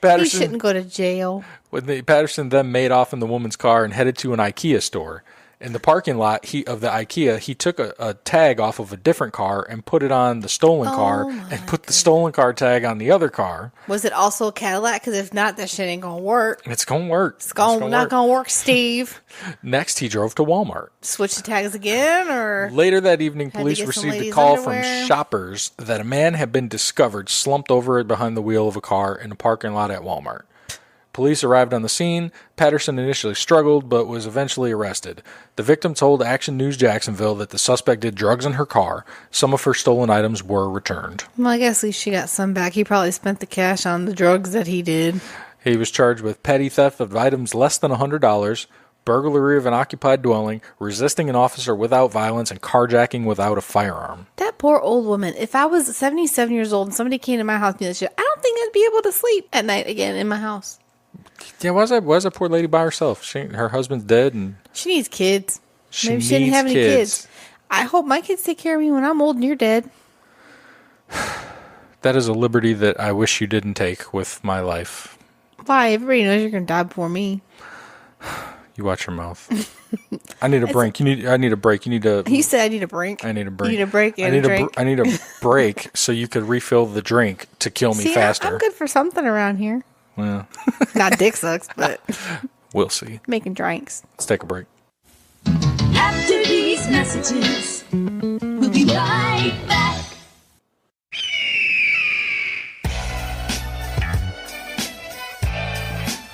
He shouldn't go to jail. Patterson then made off in the woman's car and headed to an IKEA store. In the parking lot of the IKEA, he took a tag off of a different car and put it on the stolen car and put the stolen car tag on the other car. Was it also a Cadillac? Because if not, that shit ain't going to work. It's going to work. It's not going to work, Steve. Next, he drove to Walmart. Switch the tags again? Or later that evening, police received a call from shoppers that a man had been discovered slumped over behind the wheel of a car in a parking lot at Walmart. Police arrived on the scene. Patterson initially struggled, but was eventually arrested. The victim told Action News Jacksonville that the suspect did drugs in her car. Some of her stolen items were returned. Well, I guess at least she got some back. He probably spent the cash on the drugs that he did. He was charged with petty theft of items less than $100, burglary of an occupied dwelling, resisting an officer without violence, and carjacking without a firearm. That poor old woman. If I was 77 years old and somebody came to my house and did that shit, I don't think I'd be able to sleep at night again in my house. Yeah, why is that poor lady by herself? Her husband's dead, and she needs kids. Maybe she didn't have any kids. I hope my kids take care of me when I'm old and you're dead. That is a liberty that I wish you didn't take with my life. Why? Everybody knows you're going to die before me. You watch your mouth. I need a break. I need a break. You need to. He said I need a break. I need a break. You need a break and a drink. I need a break so you could refill the drink to kill me faster. I'm good for something around here. Well, not dick sucks, but we'll see. Making drinks. Let's take a break. After these messages, we'll be right back.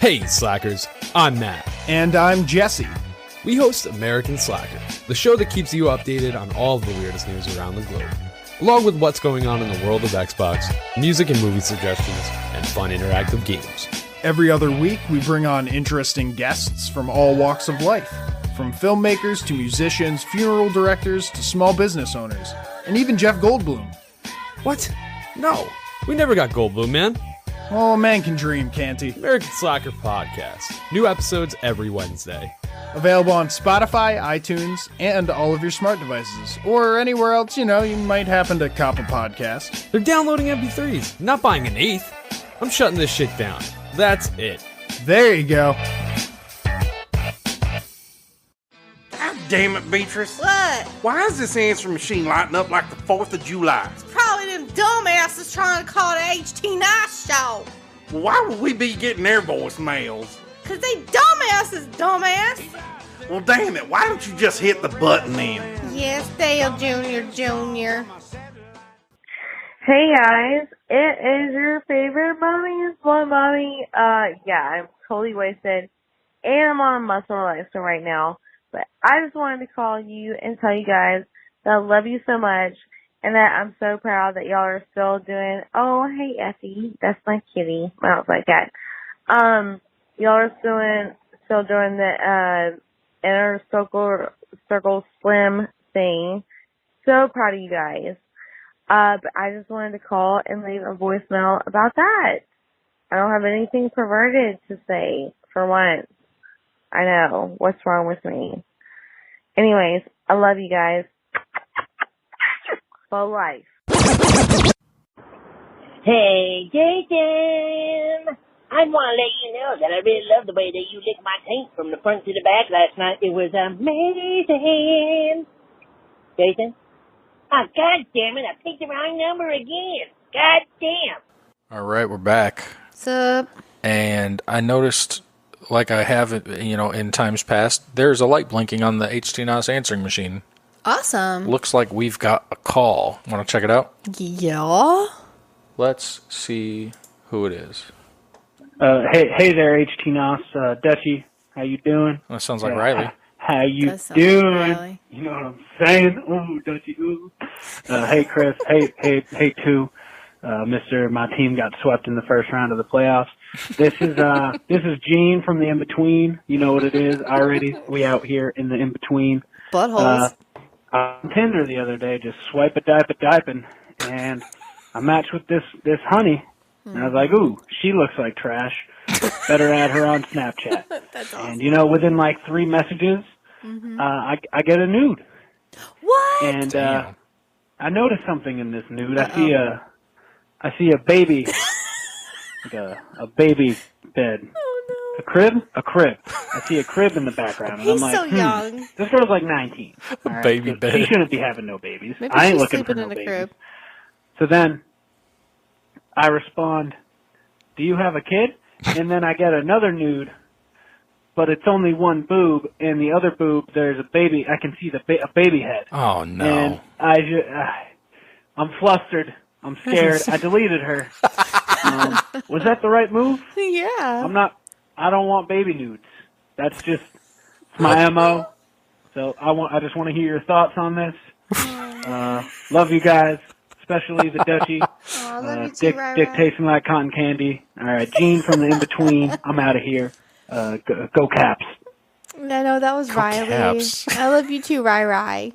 Hey, Slackers. I'm Matt. And I'm Jesse. We host American Slacker, the show that keeps you updated on all of the weirdest news around the globe, along with what's going on in the world of Xbox, music and movie suggestions, and fun interactive games. Every other week, we bring on interesting guests from all walks of life, from filmmakers to musicians, funeral directors to small business owners, and even Jeff Goldblum. What? No, we never got Goldblum, man. Oh, man can dream, can't he? American Slacker Podcast. New episodes every Wednesday. Available on Spotify, iTunes, and all of your smart devices. Or anywhere else, you might happen to cop a podcast. They're downloading MP3s, not buying an eighth. I'm shutting this shit down. That's it. There you go. God damn it, Beatrice. What? Why is this answering machine lighting up like the 4th of July? It's probably them dumbasses trying to call the HTNOS show. Well, why would we be getting their voicemails? Because they dumbasses, dumbass. Well, damn it, why don't you just hit the button then? Yes, Dale Jr. Hey guys, it is your favorite mommy, Blood Mommy. I'm totally wasted, and I'm on a muscle relaxer right now. But I just wanted to call you and tell you guys that I love you so much, and that I'm so proud that y'all are still doing. Oh, hey Effie, that's my kitty, my outside cat. Y'all are still doing the inner circle slim thing. So proud of you guys. But I just wanted to call and leave a voicemail about that. I don't have anything perverted to say for once. I know. What's wrong with me? Anyways, I love you guys. For life. Hey, Jason! I want to let you know that I really love the way that you licked my taint from the front to the back last night. It was amazing. Jason? Oh, God damn it, I picked the wrong number again. God damn. All right, we're back. What's up? And I noticed, like I have, in times past, there's a light blinking on the HTNOS answering machine. Awesome. Looks like we've got a call. Want to check it out? Yeah. Let's see who it is. Hey there, HTNOS. Dutchie, how you doing? That sounds like Riley. How you That sounds doing? like Riley. You know what I'm saying? Ooh, Dutchie, ooh. Hey, Chris. Hey, too. Mister, my team got swept in the first round of the playoffs. This is Gene from the In-Between. You know what it is already. We out here in the In-Between. Buttholes. On Tinder the other day, just diping, and I matched with this honey. And I was like, ooh, she looks like trash. Better add her on Snapchat. That's awesome. And, within like 3 messages, I get a nude. What? And I noticed something in this nude. I see a baby, like a baby bed. Oh, no. A crib. I see a crib in the background. And He's I'm like, so young. This girl's like 19. All right, Baby so bed. She shouldn't be having no babies. Maybe I ain't she's looking for sleeping no in a babies. crib. So then I respond, do you have a kid? And then I get another nude, but it's only one boob, and the other boob, there's a baby. I can see a baby head. Oh, no. And I'm flustered. I'm scared. I deleted her. Was that the right move? Yeah. I don't want baby nudes. That's just my MO. So I just want to hear your thoughts on this. Love you guys, especially the Dutchie. Aw, love you too, Dick tasting like cotton candy. All right, Gene from the In-Between. I'm out of here. Go Caps. I know, that was Riley. Caps. I love you too, Rai.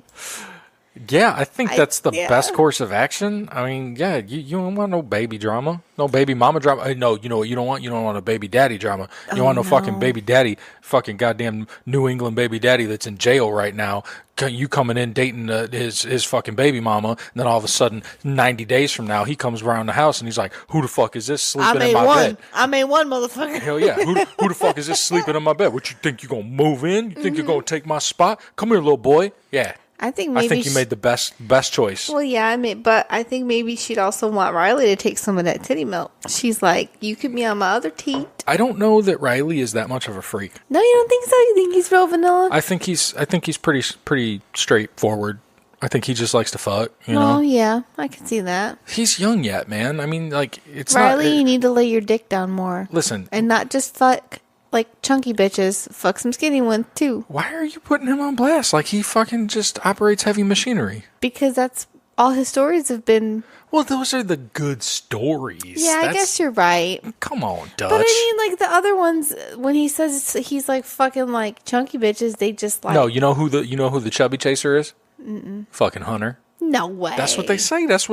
Yeah, I think that's the best course of action. I mean, yeah, you don't want no baby drama, no baby mama drama. No, you know what you don't want? You don't want a baby daddy drama. You want no fucking baby daddy, fucking goddamn New England baby daddy that's in jail right now. You coming in dating his fucking baby mama, and then all of a sudden, 90 days from now, he comes around the house and he's like, "Who the fuck is this sleeping in my bed?" I made one, motherfucker. Hell yeah, who the fuck is this sleeping in my bed? What you think you gonna move in? You think you're gonna take my spot? Come here, little boy. Yeah. I think you made the best choice. Well, yeah, but I think maybe she'd also want Riley to take some of that titty milk. She's like, you could be on my other teat. I don't know that Riley is that much of a freak. No, you don't think so? You think he's real vanilla? I think he's pretty straightforward. I think he just likes to fuck. You Oh, know? yeah, I can see that. He's young yet, man. I mean, like it's Riley, not. you need to lay your dick down more. Listen, and not just fuck like chunky bitches. Fuck some skinny ones too. Why are you putting him on blast? Like he fucking just operates heavy machinery. Because that's all his stories have been. Well, those are the good stories. Yeah, I guess you're right. Come on, Dutch. But I mean, like the other ones, when he says he's like fucking like chunky bitches, they just like. No, you know who the chubby chaser is? Mm-mm. Fucking Hunter. No way. That's what they say. That's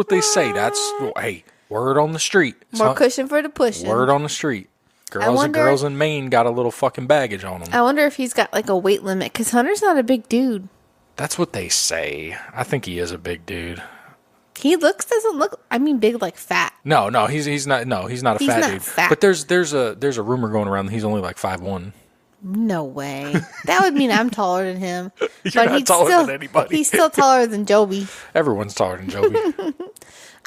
hey, word on the street. More cushion for the pushing. Word on the street. Girls in Maine got a little fucking baggage on them. I wonder if he's got like a weight limit because Hunter's not a big dude. That's what they say. I think he is a big dude. He doesn't look. I mean, big like fat. No, he's not. No, he's not a fat dude. Fat. But there's a rumor going around that he's only like 5'1". No way. That would mean I'm taller than him. You're not taller than anybody. He's still taller than Joby. Everyone's taller than Joby.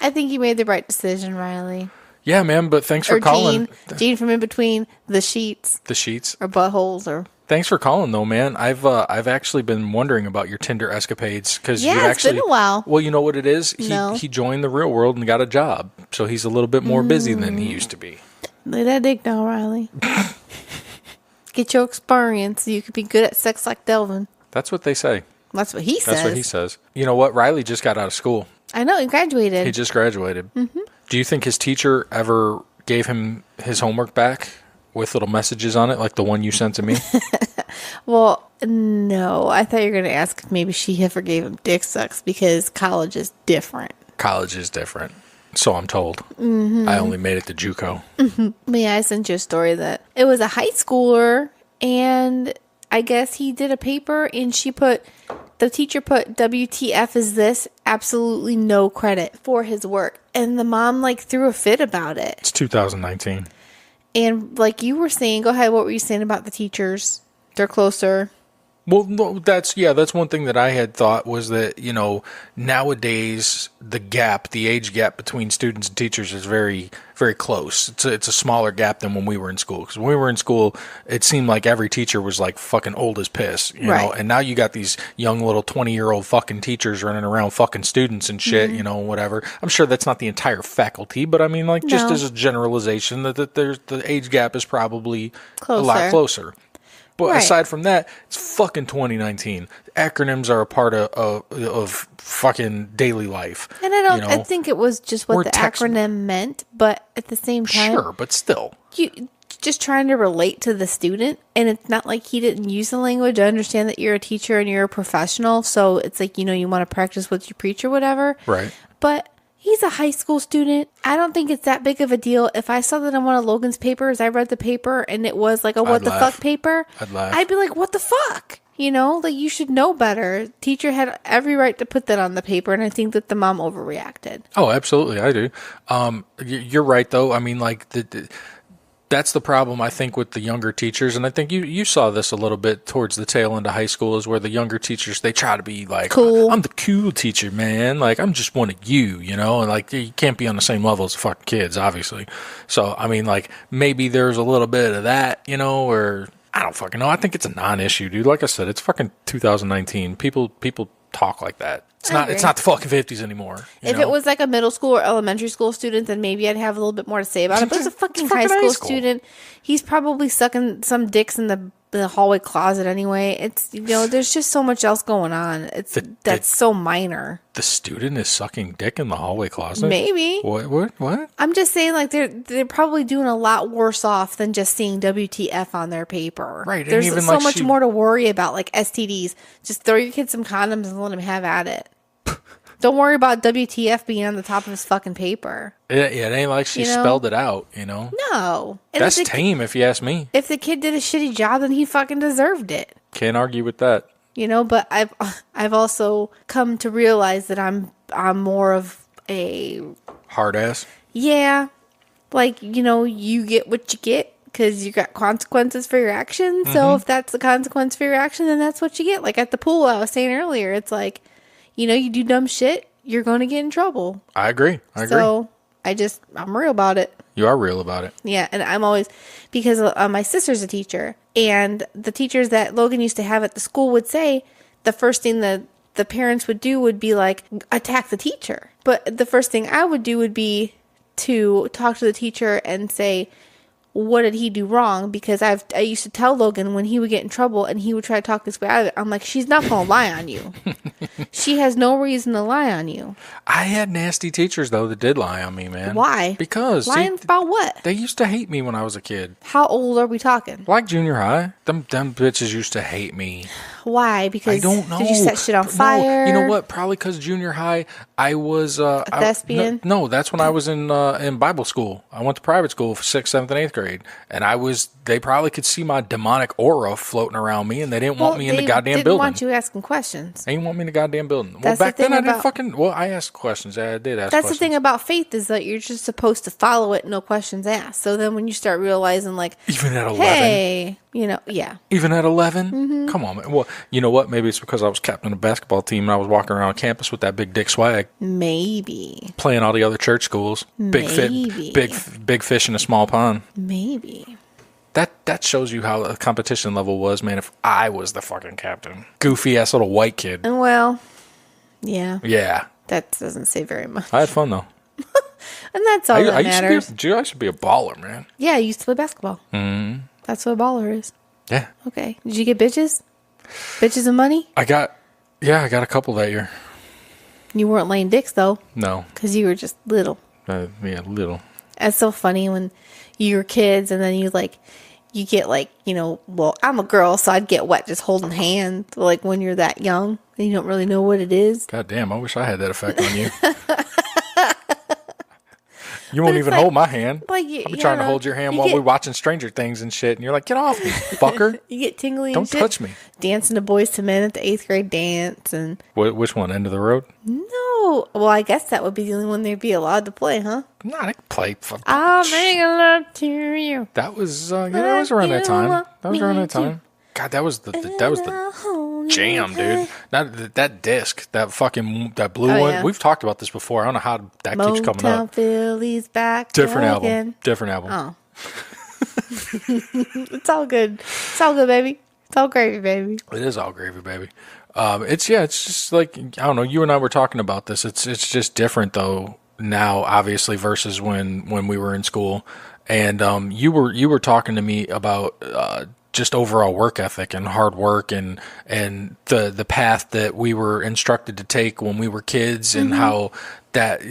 I think you made the right decision, Riley. Yeah, man, but thanks for calling. Gene from In Between the Sheets. The Sheets. Or Buttholes or Thanks for calling, though, man. I've actually been wondering about your Tinder escapades because Yeah, it's been a while. Well, you know what it is. No. He joined the real world and got a job, so he's a little bit more busy than he used to be. Lay that dick down, Riley. Get your experience so you could be good at sex like Delvin. That's what they say. That's what he says. That's what he says. You know what? Riley just got out of school. I know, he graduated. He just graduated. Mm-hmm. Do you think his teacher ever gave him his homework back with little messages on it, like the one you sent to me? Well, no. I thought you were going to ask if maybe she ever gave him dick sucks because college is different. College is different. So I'm told. Mm-hmm. I only made it to JUCO. Mm-hmm. But yeah, I sent you a story that it was a high schooler, and I guess he did a paper, and the teacher put WTF is this, absolutely no credit for his work. And the mom threw a fit about it. It's 2019. And like you were saying, go ahead, what were you saying about the teachers? They're closer. Well, no, that's one thing that I had thought was that, nowadays the age gap between students and teachers is very, very close. It's a smaller gap than when we were in school. Because when we were in school, it seemed like every teacher was like fucking old as piss, you know? And now you got these young little 20-year-old fucking teachers running around fucking students and shit, whatever. I'm sure that's not the entire faculty, but I mean, just as a generalization, that there's the age gap is probably a lot closer. But aside from that, it's fucking 2019. Acronyms are a part of fucking daily life. And I think it was just what the acronym meant, but at the same time, sure, but still, you just trying to relate to the student, and it's not like he didn't use the language. I understand that you're a teacher and you're a professional, so it's like you want to practice what you preach or whatever. Right. But he's a high school student. I don't think it's that big of a deal. If I saw that on one of Logan's papers, I read the paper and it was like a what the fuck paper, I'd laugh. I'd be like, what the fuck? You should know better. Teacher had every right to put that on the paper, and I think that the mom overreacted. Oh, absolutely. I do. You're right, though. I mean, that's the problem, I think, with the younger teachers. And I think you saw this a little bit towards the tail end of high school, is where the younger teachers, they try to be like, cool. I'm the cool teacher, man. Like, I'm just one of you, And you can't be on the same level as the fucking kids, obviously. So, I mean, maybe there's a little bit of that, or I don't fucking know. I think it's a non-issue, dude. Like I said, it's fucking 2019. People talk like that. It's not the fucking 50s anymore. If it was like a middle school or elementary school student, then maybe I'd have a little bit more to say about it. But it's a fucking high school student. He's probably sucking some dicks in the hallway closet anyway. It's there's just so much else going on. That's so minor. The student is sucking dick in the hallway closet? Maybe. What? I'm just saying, they're probably doing a lot worse off than just seeing WTF on their paper. Right. There's so much more to worry about, like STDs. Just throw your kid some condoms and let him have at it. Don't worry about WTF being on the top of his fucking paper. It ain't like she spelled it out, No. And that's tame, if you ask me. If the kid did a shitty job, then he fucking deserved it. Can't argue with that. But I've also come to realize that I'm more of a hard ass. Yeah. You get what you get because you got consequences for your actions. So if that's the consequence for your action, then that's what you get. Like at the pool, I was saying earlier, it's like, you do dumb shit, you're going to get in trouble. I agree. So I'm real about it. You are real about it. Yeah, and I'm always, because my sister's a teacher, and the teachers that Logan used to have at the school would say the first thing that the parents would do would be like, attack the teacher. But the first thing I would do would be to talk to the teacher and say, what did he do wrong? Because I used to tell Logan when he would get in trouble and he would try to talk this way out of it, I'm like, she's not going to lie on you. She has no reason to lie on you. I had nasty teachers, though, that did lie on me, man. Why? Because. Lying about what? They used to hate me when I was a kid. How old are we talking? Like junior high. Them bitches used to hate me. Why? Because I don't know. Did you set shit on fire? No. You know what? Probably because junior high, I was a thespian. No, that's when I was in Bible school. I went to private school for 6th, 7th, and 8th grade, and they probably could see my demonic aura floating around me, and they didn't want me in the goddamn building. They didn't want you asking questions. They didn't want me in the goddamn building. That's back then I didn't fucking. Well, I asked questions. I did ask. That's questions. the thing about faith, is that you're just supposed to follow it, no questions asked. So then when you start realizing, like, even at 11, hey, yeah. Even at 11, come on, man. Well, you know what? Maybe it's because I was captain of the basketball team and I was walking around campus with that big dick swag. Maybe playing all the other church schools. Big fish in a small pond. Maybe. That shows you how the competition level was, man. If I was the fucking captain. Goofy ass little white kid. And well, yeah. Yeah. That doesn't say very much. I had fun, though. And that's all that matters. I should be a baller, man. Yeah, I used to play basketball. Mm-hmm. That's what a baller is. Yeah. Okay. Did you get bitches? Bitches and money? I got a couple that year. You weren't laying dicks, though. No. Because you were just little. Yeah, little. It's so funny when you were kids and then you get like, well, I'm a girl, so I'd get wet just holding hands, like when you're that young and you don't really know what it is. God damn, I wish I had that effect on you. You won't even hold my hand. Like, I'll be trying to hold your hand while we're watching Stranger Things and shit, and you're like, get off me, fucker. You get tingly and Don't shit. touch me. Dancing to Boys to Men at the 8th grade dance. And Which one, End of the Road? no. Well, I guess that would be the only one they'd be allowed to play, huh? No, I can play. I'll make a love to you. That was that was around that time. That was around that time. God, that was the jam, dude. That disc, that blue one. Yeah. We've talked about this before. I don't know how that keeps coming Motown up. Philly's back Different again. album. Oh. It's all good. It's all good, baby. It's all gravy, baby. It is all gravy, baby. It's just like, I don't know. You and I were talking about this. It's just different though now, obviously, versus when we were in school. And you were talking to me about just overall work ethic and hard work and the path that we were instructed to take when we were kids, and how that,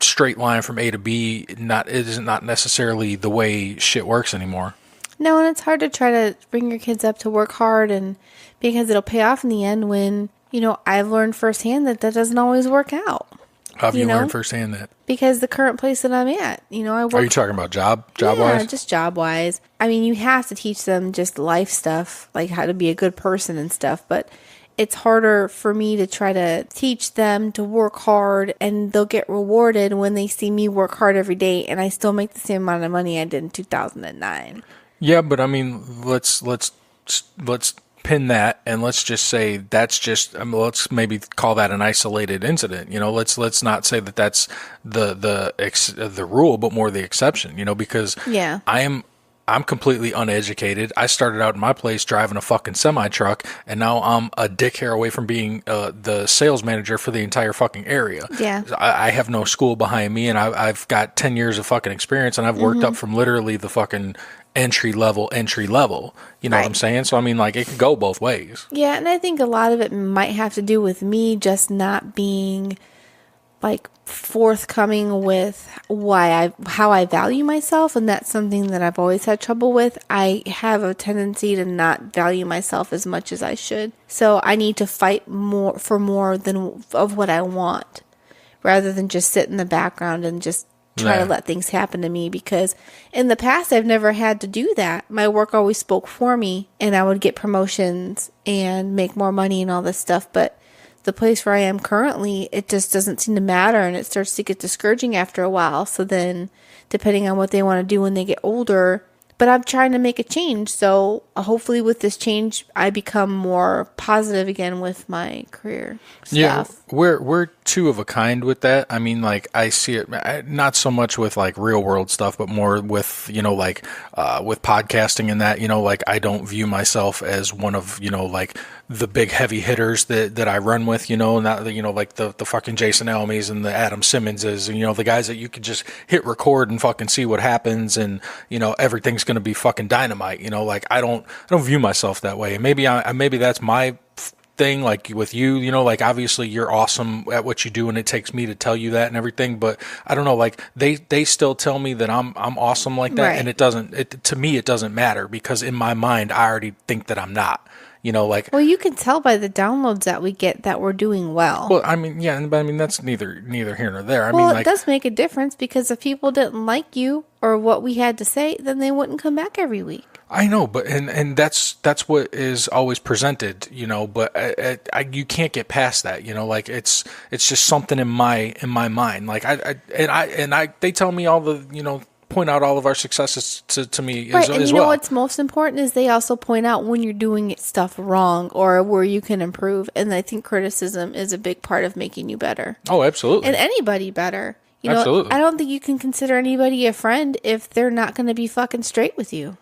straight line from A to B is not necessarily the way shit works anymore. No, and it's hard to try to bring your kids up to work hard, and because it'll pay off in the end when, I've learned firsthand that doesn't always work out. How have you learned firsthand that? Because the current place that I'm at, I work. Are you talking about job yeah, wise? just job wise. I mean, you have to teach them just life stuff, like how to be a good person and stuff, but it's harder for me to try to teach them to work hard, and they'll get rewarded when they see me work hard every day and I still make the same amount of money I did in 2009. Yeah, but I mean, let's pin that, and let's just say that's just. Let's maybe call that an isolated incident. Let's not say that that's the rule, but more the exception. Because yeah, I'm completely uneducated. I started out in my place driving a fucking semi truck, and now I'm a dick hair away from being the sales manager for the entire fucking area. Yeah, I have no school behind me, and I've got 10 years of fucking experience, and I've worked up from literally the fucking entry level. You know what I'm saying? So I mean, like, it could go both ways. Yeah, and I think a lot of it might have to do with me just not being like forthcoming with how I value myself, and that's something that I've always had trouble with. I have a tendency to not value myself as much as I should. So I need to fight more than of what I want, rather than just sit in the background and just try to let things happen to me, because in the past I've never had to do that. My work always spoke for me, and I would get promotions and make more money and all this stuff, but the place where I am currently, it just doesn't seem to matter, and it starts to get discouraging after a while. So then, depending on what they want to do when they get older, but I'm trying to make a change. So hopefully with this change, I become more positive again with my career stuff. Yeah, we're two of a kind with that. I mean, like, I see it not so much with like real world stuff, but more with, with podcasting and that, like, I don't view myself as one of, like the big heavy hitters that I run with, not like the fucking Jason Elmies and the Adam Simmonses, and the guys that you could just hit record and fucking see what happens, and everything's going to be fucking dynamite. Like, I don't view myself that way. And maybe that's my thing, like with you, like, obviously you're awesome at what you do, and it takes me to tell you that and everything, but I don't know, like, they still tell me that I'm awesome like that, right. And to me it doesn't matter, because in my mind I already think that I'm not. Well, you can tell by the downloads that we get that we're doing well. Well, I mean, yeah, but I mean, that's neither here nor there. It does make a difference, because if people didn't like you or what we had to say, then they wouldn't come back every week. I know, but and that's what is always presented, but you can't get past that, like, it's just something in my mind, like they tell me all the, point out all of our successes to me right, as and well. What's most important is they also point out when you're doing stuff wrong or where you can improve, and I think criticism is a big part of making you better. Oh, absolutely. And anybody better. Absolutely. I don't think you can consider anybody a friend if they're not going to be fucking straight with you.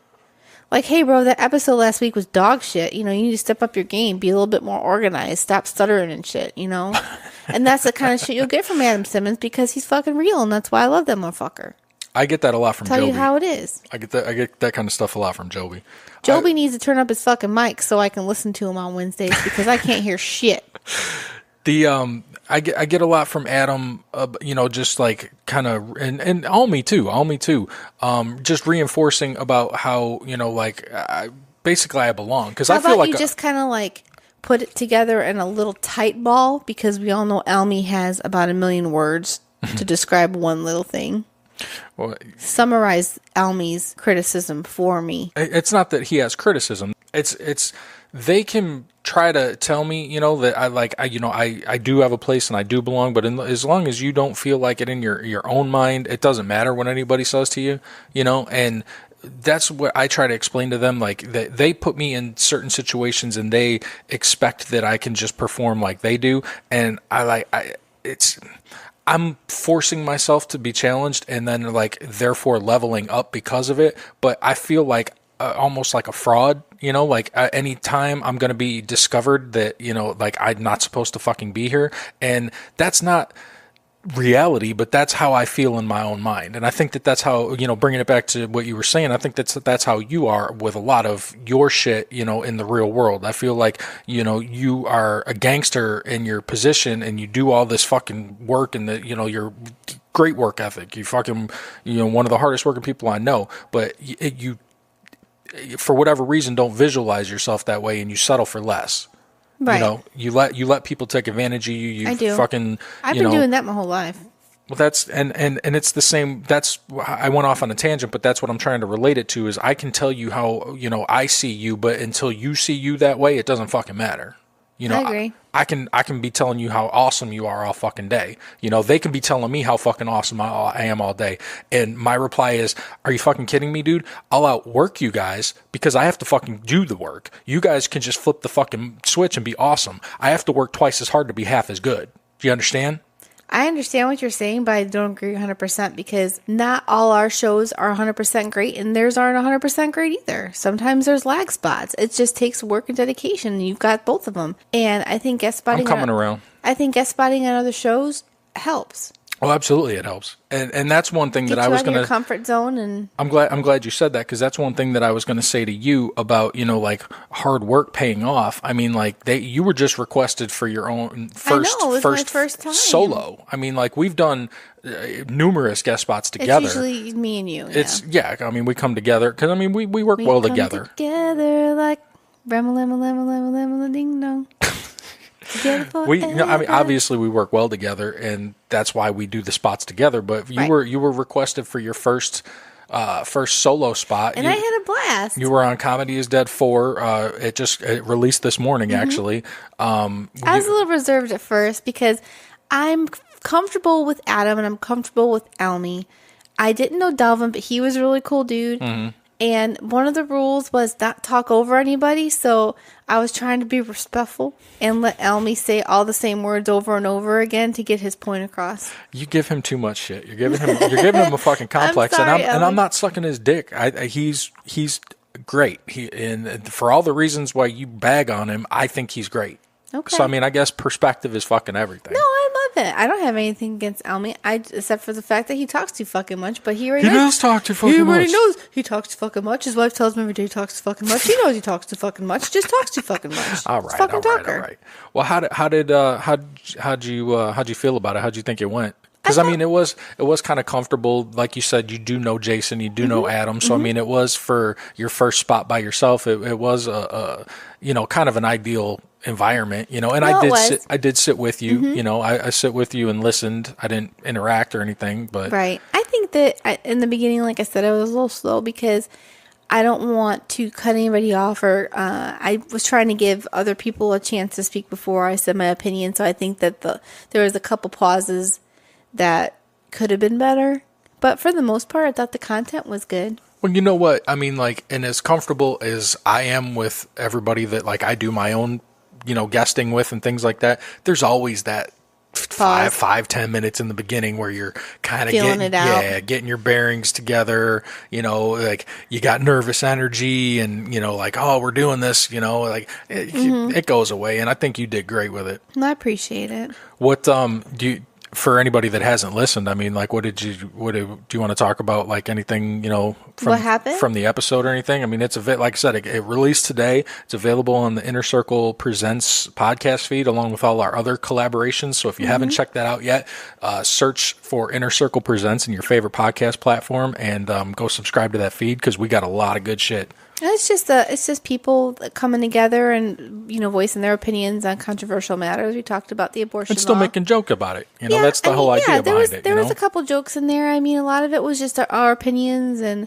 Like, hey, bro, that episode last week was dog shit. You know, you need to step up your game, be a little bit more organized, stop stuttering and shit, you know? And that's the kind of shit you'll get from Adam Simmons because he's fucking real, and that's why I love that motherfucker. I get that a lot from Tell Joby. you how it is. I get that kind of stuff a lot from Joby. Joby needs to turn up his fucking mic so I can listen to him on Wednesdays because I can't hear shit. I get a lot from Adam, you know, just like kind of, and Almi too, just reinforcing about how, you know, like basically I belong, because I feel like you just kind of like put it together in a little tight ball, because we all know Almi has about 1 million words to describe one little thing. Well, summarize Almi's criticism for me. It's not that he has criticism. It's they can try to tell me, you know, that I do have a place and I do belong, but as long as you don't feel like it in your own mind, it doesn't matter what anybody says to you, you know, and that's what I try to explain to them. Like, that they put me in certain situations and they expect that I can just perform like they do, and I'm forcing myself to be challenged and then like therefore leveling up because of it. But I feel like almost like a fraud, you know, like any time I'm going to be discovered that, you know, like I'm not supposed to fucking be here. And that's not reality, but that's how I feel in my own mind. And I think that that's how, you know, bringing it back to what you were saying, I think that's how you are with a lot of your shit, you know, in the real world. I feel like, you know, you are a gangster in your position and you do all this fucking work, and the, you know, your great work ethic, you fucking, you know, one of the hardest working people I know, but you for whatever reason don't visualize yourself that way, and you settle for less. Right. You know, you let people take advantage of you. I do. Fucking, I've been doing that my whole life. Well, that's, and it's the same. That's, I went off on a tangent, but that's what I'm trying to relate it to, is I can tell you how, you know, I see you, but until you see you that way, it doesn't fucking matter. You know, I agree. I can be telling you how awesome you are all fucking day. You know, they can be telling me how fucking awesome I am all day. And my reply is, are you fucking kidding me, dude? I'll outwork you guys because I have to fucking do the work. You guys can just flip the fucking switch and be awesome. I have to work twice as hard to be half as good. Do you understand? I understand what you're saying, but I don't agree 100% because not all our shows are 100% great, and theirs aren't 100% great either. Sometimes there's lag spots. It just takes work and dedication, and you've got both of them. And I think guest spotting. I'm coming around. I think guest spotting on other shows helps. Oh, absolutely, it helps, and that's one thing that I was going to. Your comfort zone, and I'm glad you said that, because that's one thing that I was going to say to you about, you know, like hard work paying off. I mean, like you were just requested for your own first my first time. solo. I mean, like we've done numerous guest spots together. It's usually me and you. Yeah. I mean, we come together because I mean we work well together. Together like ding dong. I mean, obviously we work well together, and that's why we do the spots together. But you were requested for your first solo spot, and I had a blast. You were on Comedy Is Dead 4. It released this morning, actually. I was a little reserved at first because I'm comfortable with Adam and I'm comfortable with Almi. I didn't know Delvin, but he was a really cool dude. Mm-hmm. And one of the rules was not talk over anybody, so I was trying to be respectful and let Almi say all the same words over and over again to get his point across. You give him too much shit. You're giving him a fucking complex, I'm sorry, and I'm not sucking his dick. He's great. And for all the reasons why you bag on him, I think he's great. Okay. So I mean, I guess perspective is fucking everything. No, I love it. I don't have anything against Almi, except for the fact that he talks too fucking much. But he does talk too fucking much. He already knows he talks too fucking much. His wife tells him every day he talks too fucking much. He knows he talks too fucking much. He just talks too fucking much. All right, all right. Well, how'd you feel about it? How'd you think it went? Because I mean, it was kind of comfortable, like you said. You do know Jason, you do know Adam, so I mean, it was for your first spot by yourself. It was a kind of an ideal environment, and I did sit with you. I sit with you and listened. I didn't interact or anything, but right. I think that in the beginning, like I said, I was a little slow because I don't want to cut anybody off, or I was trying to give other people a chance to speak before I said my opinion. So I think that there was a couple pauses that could have been better, but for the most part, I thought the content was good. Well, you know what? I mean, like, and as comfortable as I am with everybody that, like, I do my own, guesting with and things like that, there's always that 5-10 minutes in the beginning where you're kind of getting your bearings together, like you got nervous energy and, like, oh, we're doing this, like it goes away. And I think you did great with it. I appreciate it. What, for anybody that hasn't listened, I mean, like, do you want to talk about, like, anything, what happened from the episode or anything? I mean, it's like I said, it released today. It's available on the Inner Circle Presents podcast feed along with all our other collaborations. So if you haven't checked that out yet, search for Inner Circle Presents in your favorite podcast platform and go subscribe to that feed because we got a lot of good shit. It's just people coming together and, voicing their opinions on controversial matters. We talked about the abortion and still law. making joke about it. That's the whole idea behind it. There was a couple jokes in there. I mean, a lot of it was just our opinions, and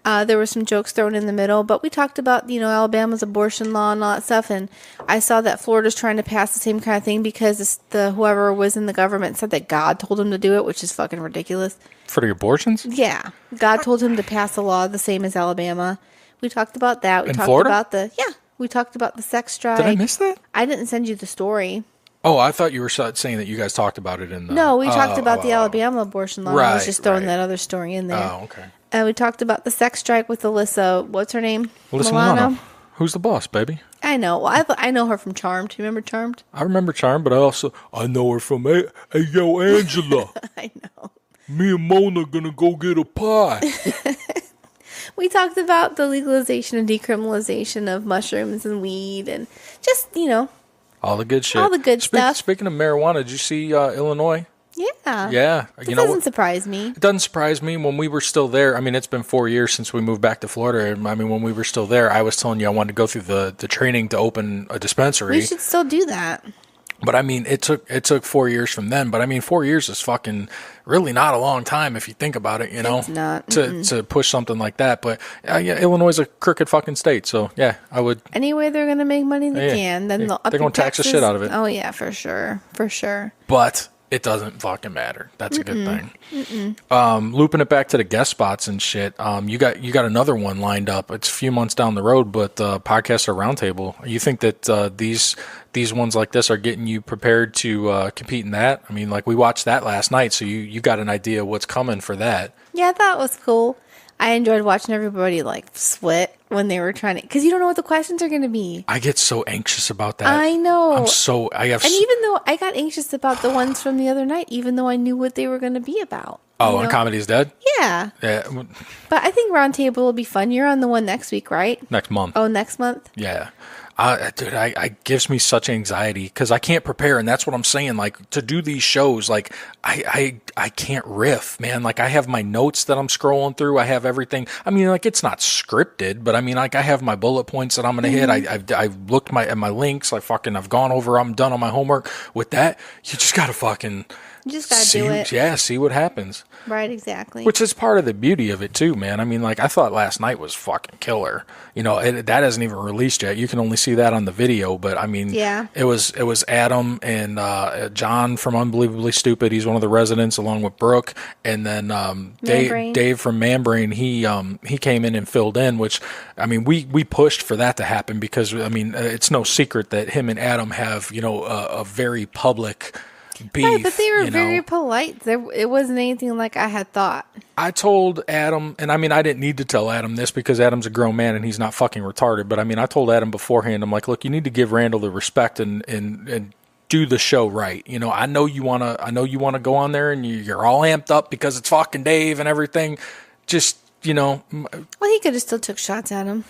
there were some jokes thrown in the middle. But we talked about, Alabama's abortion law and all that stuff. And I saw that Florida's trying to pass the same kind of thing because whoever was in the government said that God told him to do it, which is fucking ridiculous. For the abortions? Yeah. God told him to pass a law the same as Alabama. We talked about that. We talked Florida? about we talked about the sex strike. Did I miss that? I didn't send you the story. Oh, I thought you were saying that you guys talked about it in the... No, we talked about the Alabama abortion law. Right, I was just throwing that other story in there. Oh, okay. And we talked about the sex strike with Alyssa. What's her name? Alyssa Milano. Who's the boss, baby? I know. Well, I know her from Charmed. Do you remember Charmed? I remember Charmed, but I know her from Hey Yo Angela. I know. Me and Mona gonna go get a pie. We talked about the legalization and decriminalization of mushrooms and weed and just, all the good shit. All the good stuff. Speaking of marijuana, did you see Illinois? Yeah. Yeah. It doesn't surprise me. It doesn't surprise me. When we were still there, I mean, it's been 4 years since we moved back to Florida. I mean, when we were still there, I was telling you I wanted to go through the training to open a dispensary. We should still do that. But I mean, it took 4 years from then. But I mean, 4 years is fucking really not a long time if you think about it. It's not. To push something like that. But yeah, Illinois is a crooked fucking state. So yeah, I would. Any way they're gonna make money they can, then they're gonna tax the shit out of it. Oh yeah, for sure. But it doesn't fucking matter. That's a good thing. Looping it back to the guest spots and shit. You got another one lined up. It's a few months down the road, but Podcaster Roundtable. You think that these ones like this are getting you prepared to compete in that? I mean, like we watched that last night, so you got an idea what's coming for that. Yeah, that was cool. I enjoyed watching everybody like sweat when they were trying to, because you don't know what the questions are going to be. I get so anxious about that. I know. And even though I got anxious about the ones from the other night, even though I knew what they were going to be about. Oh, and Comedy is Dead? Yeah. Yeah. But I think Roundtable will be fun. You're on the one next week, right? Next month. Oh, next month? Yeah. Dude, I gives me such anxiety because I can't prepare, and that's what I'm saying. Like to do these shows, like I can't riff, man. Like I have my notes that I'm scrolling through. I have everything. I mean, like it's not scripted, but I mean, like I have my bullet points that I'm gonna hit. I've looked at my links. I've gone over. I'm done on my homework. With that, you just gotta fucking. You just gotta do it. Yeah, see what happens. Right, exactly. Which is part of the beauty of it too, man. I mean, like I thought last night was fucking killer. That hasn't even released yet. You can only see that on the video, but I mean, yeah. It was Adam and John from Unbelievably Stupid. He's one of the residents, along with Brooke, and then Dave from Manbrain. He came in and filled in. Which I mean, we pushed for that to happen because I mean, it's no secret that him and Adam have a very public. Beef, right, but they were very polite. It wasn't anything like I had thought. I told Adam, and I mean, I didn't need to tell Adam this because Adam's a grown man and he's not fucking retarded. But I mean, I told Adam beforehand. I'm like, look, you need to give Randall the respect and do the show right. I know you wanna go on there and you're all amped up because it's fucking Dave and everything. Just Well, he could have still took shots at him.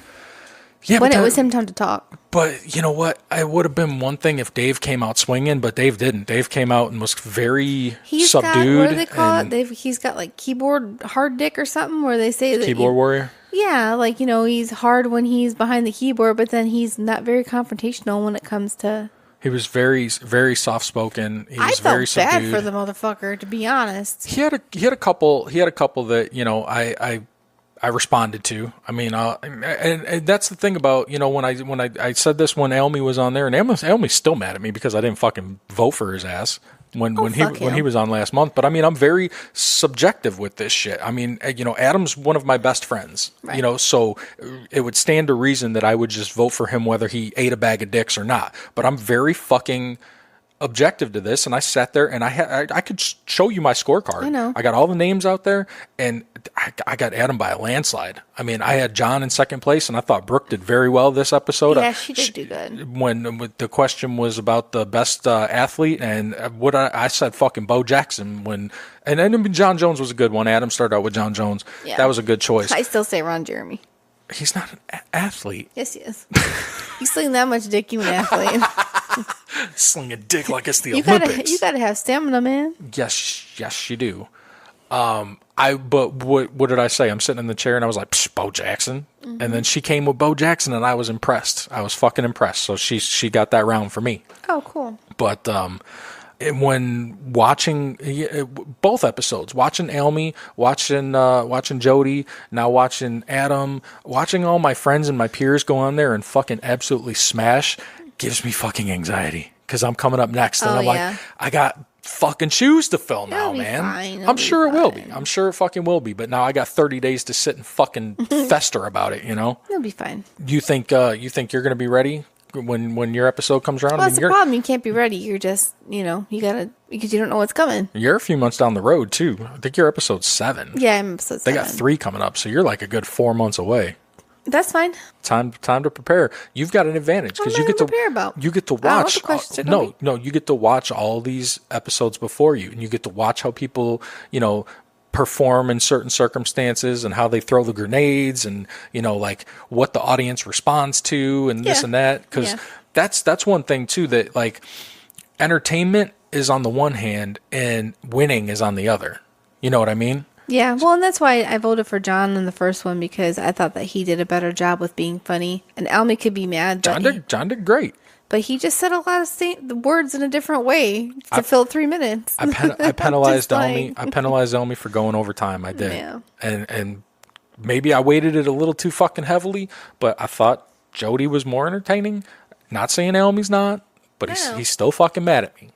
Yeah, when it was him time to talk. But you know what? It would have been one thing if Dave came out swinging, but Dave didn't. Dave came out and was very subdued. What do they call it? He's got like keyboard hard dick or something where they say that keyboard warrior. Yeah, like he's hard when he's behind the keyboard, but then he's not very confrontational when it comes to. He was very, very soft spoken. He was very subdued. I felt bad for the motherfucker, to be honest. He had a couple that I responded to. I mean, and that's the thing about, when I said this when Elmy was on there, and Elmy's still mad at me because I didn't fucking vote for his ass when he was on last month. But I mean, I'm very subjective with this shit. I mean, Adam's one of my best friends, right. So it would stand to reason that I would just vote for him whether he ate a bag of dicks or not. But I'm very fucking objective to this, and I sat there and I could show you my scorecard. I know. I got all the names out there, and I got Adam by a landslide. I mean, I had John in second place, and I thought Brooke did very well this episode. Yeah, she did do good. When the question was about the best athlete, and what I said fucking Bo Jackson and then John Jones was a good one. Adam started out with John Jones. Yeah. That was a good choice. I still say Ron Jeremy. He's not an athlete. Yes, he is. You sling that much dick, you an athlete. Sling a dick like it's the Olympics. You gotta have stamina, man. Yes, you do. But what did I say? I'm sitting in the chair and I was like, Bo Jackson. Mm-hmm. And then she came with Bo Jackson and I was impressed. I was fucking impressed. So she got that round for me. Oh, cool. But when watching both episodes, watching Almy, watching Jody, now watching Adam, watching all my friends and my peers go on there and fucking absolutely smash, gives me fucking anxiety because I'm coming up next and I'm like, I got fucking shoes to fill now, man. I'm sure it will be. I'm sure it fucking will be. But now I got 30 days to sit and fucking fester about it. You know, it'll be fine. You think you're gonna be ready when your episode comes around? Well, that's the problem. You can't be ready. You're just, you gotta, because you don't know what's coming. You're a few months down the road too. I think you're episode 7. Yeah, I'm episode 7. They got 3 coming up, so you're like a good 4 months away. That's fine. Time to prepare. You've got an advantage because you get to watch. You get to watch all these episodes before you, and you get to watch how people, perform in certain circumstances and how they throw the grenades and like what the audience responds to and this and that, because that's one thing too, that like entertainment is on the one hand and winning is on the other. You know what I mean? Yeah, well, and that's why I voted for John in the first one, because I thought that he did a better job with being funny. And Almy could be mad. John did great. But he just said a lot of the words in a different way to fill 3 minutes. I penalized Almy. I penalized Almy for going over time. I did. Yeah. And maybe I weighted it a little too fucking heavily, but I thought Jody was more entertaining. Not saying Almy's not, but he's still fucking mad at me.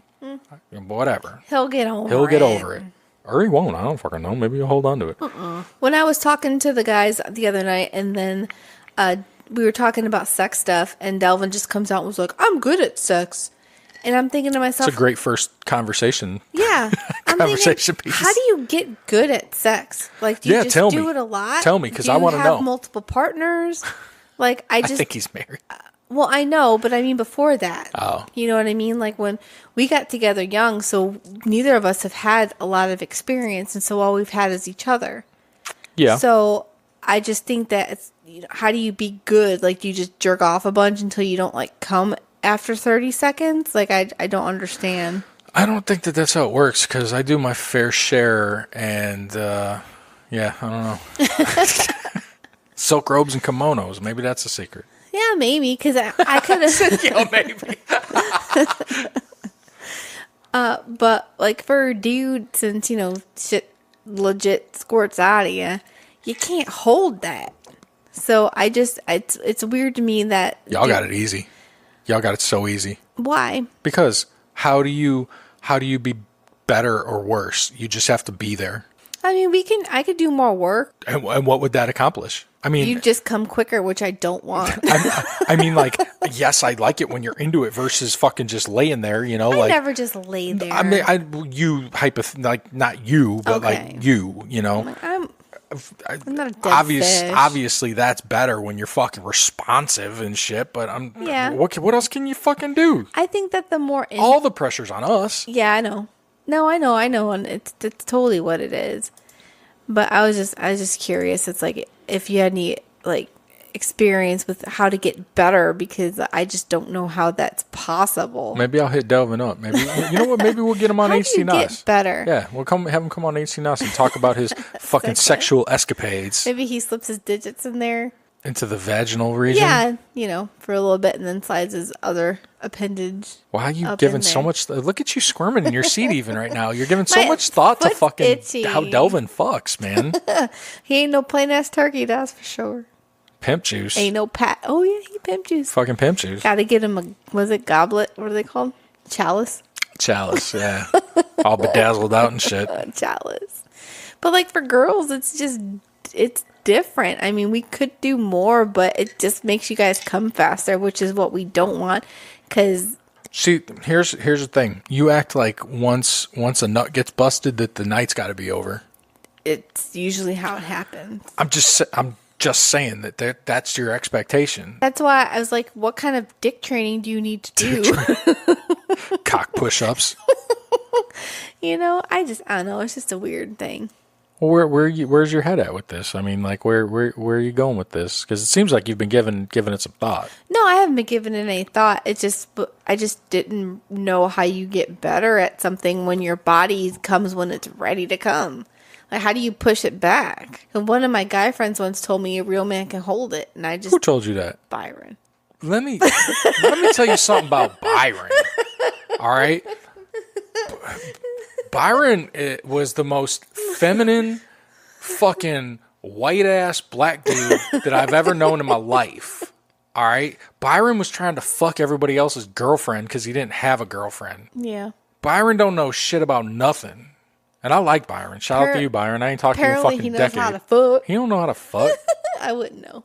Whatever. He'll get over it. Or he won't. I don't fucking know. Maybe he'll hold on to it. When I was talking to the guys the other night, and then we were talking about sex stuff, and Delvin just comes out and was like, I'm good at sex. And I'm thinking to myself, it's a great first conversation. Yeah. Conversation piece. How do you get good at sex? Like, do you just do it a lot? Tell me, because I want to know. Do you have multiple partners? Like, I think he's married. Well, I know, but I mean before that. Oh. You know what I mean? Like when we got together young, so neither of us have had a lot of experience, and so all we've had is each other. Yeah. So I just think that it's, how do you be good? Like, do you just jerk off a bunch until you don't like come after 30 seconds? Like, I don't understand. I don't think that's how it works, because I do my fair share, and I don't know. Silk robes and kimonos. Maybe that's a secret. Yeah, maybe, because I could have. Yeah, maybe. But like for a dude, since shit legit squirts out of you, you can't hold that. So I just, it's weird to me that y'all got it easy. Y'all got it so easy. Why? Because how do you be better or worse? You just have to be there. I mean, I could do more work. And what would that accomplish? I mean, you just come quicker, which I don't want. I mean, like, yes, I like it when you're into it versus fucking just laying there, I never just lay there. I mean, not you, but like you, I'm not a dead fish. Obviously, that's better when you're fucking responsive and shit. But what else can you fucking do? I think that the more all the pressure's on us. Yeah, I know. No, I know, and it's totally what it is. But I was just curious. It's like if you had any like experience with how to get better, because I just don't know how that's possible. Maybe I'll hit Delvin up. Maybe Maybe we'll get him on HTNOS. Get better. Yeah, we'll have him come on HTNOS and talk about his fucking sexual escapades. Maybe he slips his digits in there into the vaginal region. Yeah, for a little bit, and then slides his other appendage. Why are you giving so much? Look at you squirming in your seat even right now. You're giving so much thought to fucking itchy. How Delvin fucks, man. He ain't no plain ass turkey, that's for sure. Pimp juice. Ain't no pat. Oh yeah, he pimp juice. Fucking pimp juice. Got to get him was it goblet? What are they called? Chalice. Chalice, yeah. All bedazzled out and shit. Chalice. But like for girls, it's different. I mean, we could do more, but it just makes you guys come faster, which is what we don't want, because See, here's the thing. You act like once a nut gets busted that the night's got to be over. It's usually how it happens. I'm just saying that's your expectation. That's why I was like, what kind of dick training do you need to do? Cock push-ups. You know, I don't know. It's just a weird thing. Well, where's your head at with this? I mean, like, where are you going with this? Because it seems like you've been giving it some thought. No, I haven't been giving it any thought. I just didn't know how you get better at something when your body comes when it's ready to come. Like, how do you push it back? And one of my guy friends once told me a real man can hold it, and I just... Who told you that? Byron. Let me tell you something about Byron. All right? Byron was the most feminine, fucking white-ass black dude that I've ever known in my life. All right? Byron was trying to fuck everybody else's girlfriend because he didn't have a girlfriend. Yeah. Byron don't know shit about nothing. And I like Byron. Shout out to you, Byron. I ain't talking to you in a fucking decade. Apparently he knows how to fuck. He don't know how to fuck? I wouldn't know.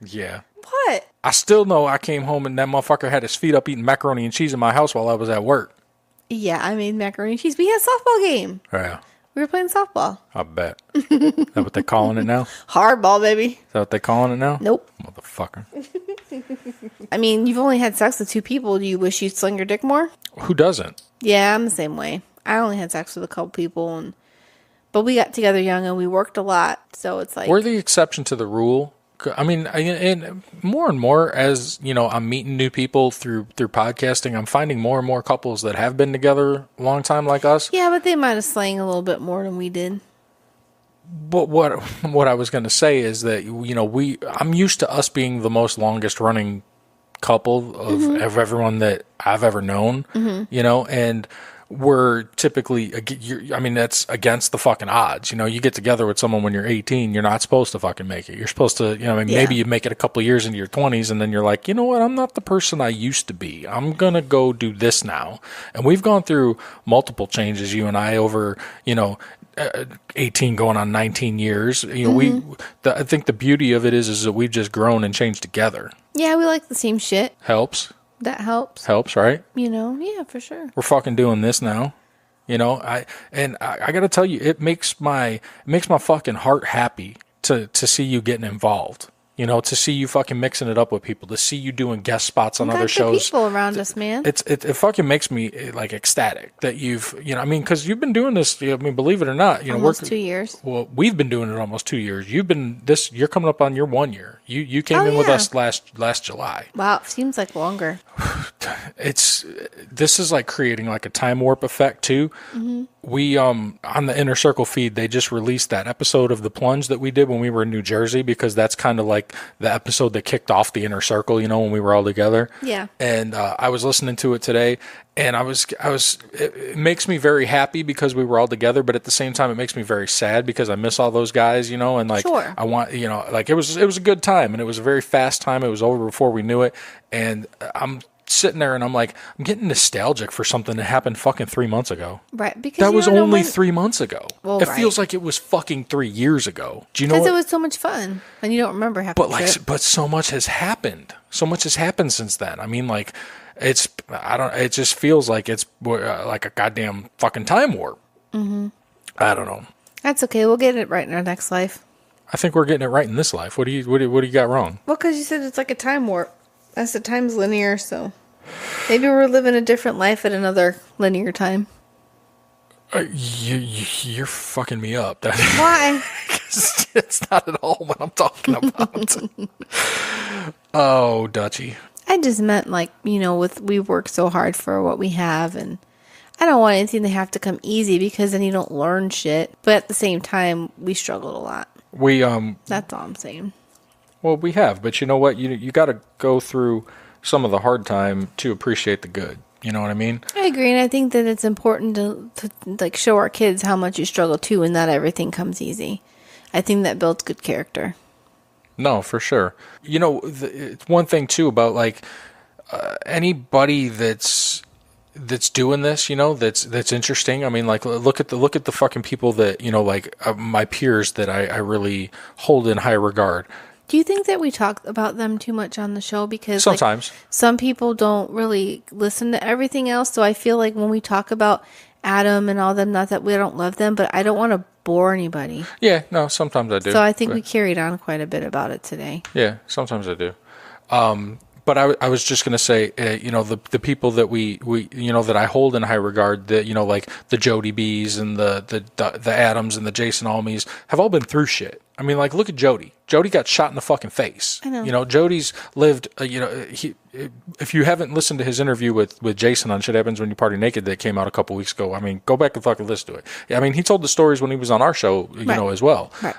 Yeah. What? I still know I came home and that motherfucker had his feet up eating macaroni and cheese in my house while I was at work. Yeah, I made macaroni and cheese. We had a softball game. Yeah. We were playing softball. I bet. Is that what they're calling it now? Hardball, baby. Is that what they're calling it now? Nope. Motherfucker. I mean, you've only had sex with 2 people. Do you wish you'd sling your dick more? Who doesn't? Yeah, I'm the same way. I only had sex with a couple people, but we got together young and we worked a lot. So it's like... We're the exception to the rule. I mean, and more as, you know, I'm meeting new people through podcasting, I'm finding more and more couples that have been together a long time like us. Yeah, but they might have slang a little bit more than we did. But what I was going to say is that, you know, I'm used to us being the most longest running couple of everyone that I've ever known, you know, and we're typically, I mean, that's against the fucking odds. You know, you get together with someone when you're 18, you're not supposed to fucking make it. You're supposed to, you know, I mean, maybe you make it a couple of years into your 20s and then you're like, you know what, I'm not the person I used to be. I'm going to go do this now. And we've gone through multiple changes, you and I, over, you know, 18 going on 19 years. You know, I think the beauty of it is that we've just grown and changed together. Yeah, we like the same shit. Helps. That helps. Helps, right? You know, yeah, for sure. We're fucking doing this now. You know, I got to tell you, it makes my fucking heart happy to see you getting involved. You know, to see you fucking mixing it up with people, to see you doing guest spots on other shows. People around us, man. It fucking makes me like ecstatic that you've, you know, I mean, because you've been doing this. I mean, believe it or not, you know, almost 2 years. Well, we've been doing it almost 2 years. You're coming up on your 1 year. You came in with us last July. Wow, it seems like longer. This is like creating like a time warp effect too. We on the Inner Circle feed, they just released that episode of The Plunge that we did when we were in New Jersey, because that's kind of like the episode that kicked off the Inner Circle, you know, when we were all together. Yeah. And I was listening to it today, and it makes me very happy because we were all together, but at the same time it makes me very sad because I miss all those guys, you know, and like I want, you know, like it was a good time, and it was a very fast time. It was over before we knew it, and I'm sitting there and I'm like, I'm getting nostalgic for something that happened fucking 3 months ago. Right. Because that was only 3 months ago. Well, it feels like it was fucking 3 years ago. Do you know? Because it was so much fun, and you don't remember half. But so much has happened. So much has happened since then. I mean, like, it just feels like it's like a goddamn fucking time warp. I don't know. That's okay. We'll get it right in our next life. I think we're getting it right in this life. What do you got wrong? Well, because you said it's like a time warp. I said time's linear, so maybe we're living a different life at another linear time. You're fucking me up. Why? It's not at all what I'm talking about. Oh, Dutchie. I just meant, like, you know, we work so hard for what we have, and I don't want anything to have to come easy, because then you don't learn shit. But at the same time, we struggled a lot. That's all I'm saying. Well, we have, but you know what? You got to go through some of the hard time to appreciate the good. You know what I mean? I agree, and I think that it's important to like show our kids how much you struggle too, and not everything comes easy. I think that builds good character. No, for sure. You know, it's one thing too about like anybody that's doing this, you know, that's interesting. I mean, like look at the fucking people that, you know, like my peers that I really hold in high regard. Do you think that we talk about them too much on the show? Because sometimes some people don't really listen to everything else. So I feel like when we talk about Adam and all them, not that we don't love them, but I don't want to bore anybody. Yeah, no, sometimes I do. So I think we carried on quite a bit about it today. Yeah, sometimes I do. But I was just going to say, the people that we that I hold in high regard, that, like the Jody B's and the Adams and the Jason Almies have all been through shit. I mean, like, look at Jody. Jody got shot in the fucking face. I know. Jody's lived, if you haven't listened to his interview with Jason on Shit Happens When You Party Naked that came out a couple weeks ago, I mean, go back and fucking listen to it. I mean, he told the stories when he was on our show, as well. Right.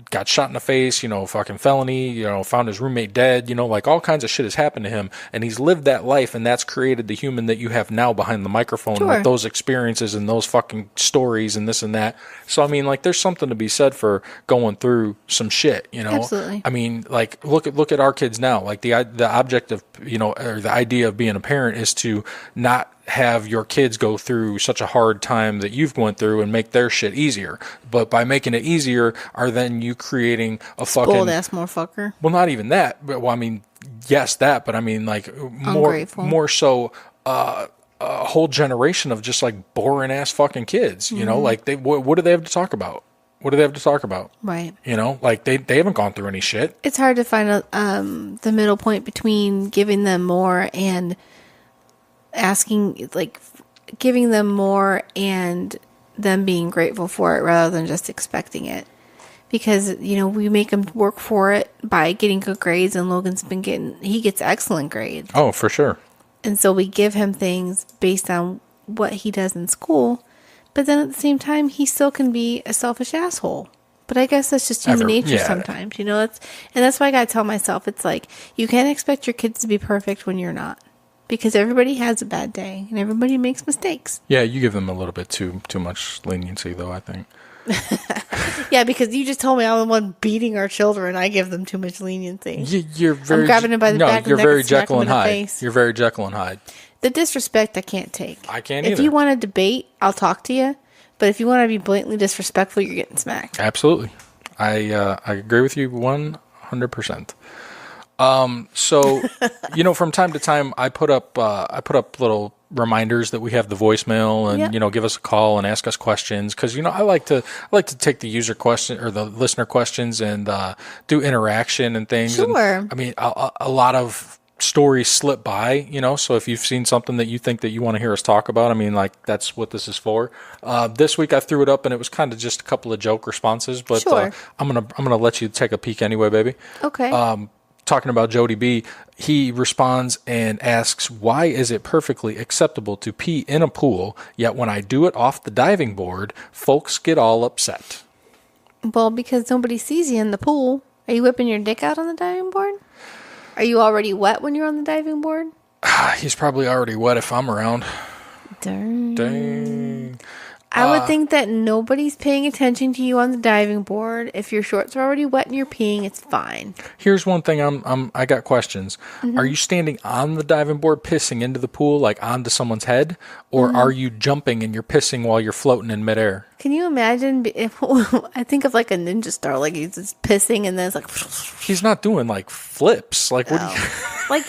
Got shot in the face, fucking felony, found his roommate dead, like all kinds of shit has happened to him. And he's lived that life, and that's created the human that you have now behind the microphone with those experiences and those fucking stories and this and that. So, I mean, like, there's something to be said for going through some shit, Absolutely. I mean, like, look at our kids now. Like, the object of, or the idea of being a parent is to not have your kids go through such a hard time that you've gone through and make their shit easier. But by making it easier, are then you creating a fucking spoiled ass motherfucker. Well, not even that. But I mean, yes, that. But I mean, like, more so. A whole generation of just like boring ass fucking kids. Like, what do they have to talk about? What do they have to talk about? Right. Like they haven't gone through any shit. It's hard to find the middle point between giving them more and giving them more and them being grateful for it rather than just expecting it. Because, we make them work for it by getting good grades, and Logan's he gets excellent grades. Oh, for sure. And so we give him things based on what he does in school. But then at the same time, he still can be a selfish asshole. But I guess that's just human nature sometimes, and that's why I gotta tell myself, it's like, you can't expect your kids to be perfect when you're not, because everybody has a bad day and everybody makes mistakes. Yeah, you give them a little bit too much leniency, though, I think. Yeah, because you just told me I'm the one beating our children. I give them too much leniency. You're very. I'm grabbing them by the back. You're and very neck and Jekyll and smack 'em in the Hyde. face. You're very Jekyll and Hyde. The disrespect I can't take. I can't If either. you want to debate, I'll talk to you. But if you want to be blatantly disrespectful, you're getting smacked. Absolutely. I agree with you 100%. So, from time to time, I put up little reminders that we have the voicemail, and give us a call and ask us questions, because I like to take the user question or the listener questions and do interaction and things. Sure. And, I mean, a lot of stories slip by, so if you've seen something that you think that you want to hear us talk about, I mean, like, that's what this is for. This week I threw it up, and it was kind of just a couple of joke responses, but sure. I'm gonna let you take a peek anyway, baby. Okay. Talking about Jody B, he responds and asks, why is it perfectly acceptable to pee in a pool, yet when I do it off the diving board, folks get all upset? Well, because nobody sees you in the pool. Are you whipping your dick out on the diving board? Are you already wet when you're on the diving board? He's probably already wet if I'm around. Dang. I would think that nobody's paying attention to you on the diving board. If your shorts are already wet and you're peeing, it's fine. Here's one thing I got questions. Mm-hmm. Are you standing on the diving board pissing into the pool, like onto someone's head? Or are you jumping and you're pissing while you're floating in midair? Can you imagine if I think of like a ninja star, like he's just pissing and then it's like he's not doing like flips. Like what? Do you, like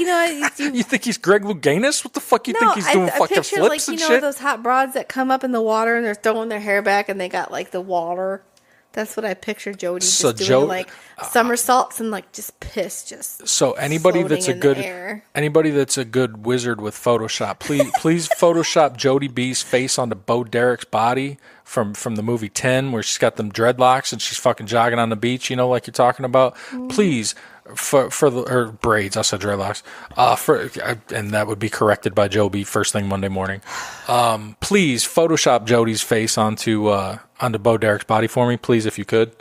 you think he's Greg Louganis? What the fuck you think he's doing? Fucking picture, flips like, and shit. Those hot broads that come up in the water and they're throwing their hair back and they got like the water. That's what I picture Jody just doing, like somersaults and like just piss, just. So anybody that's a good wizard with Photoshop, please Photoshop Jody B's face onto Bo Derek's body from the movie 10, where she's got them dreadlocks and she's fucking jogging on the beach, like you're talking about. Mm-hmm. Please. For the braids, I said dreadlocks. And that would be corrected by Joe B first thing Monday morning. Please Photoshop Jody's face onto Bo Derek's body for me, please, if you could.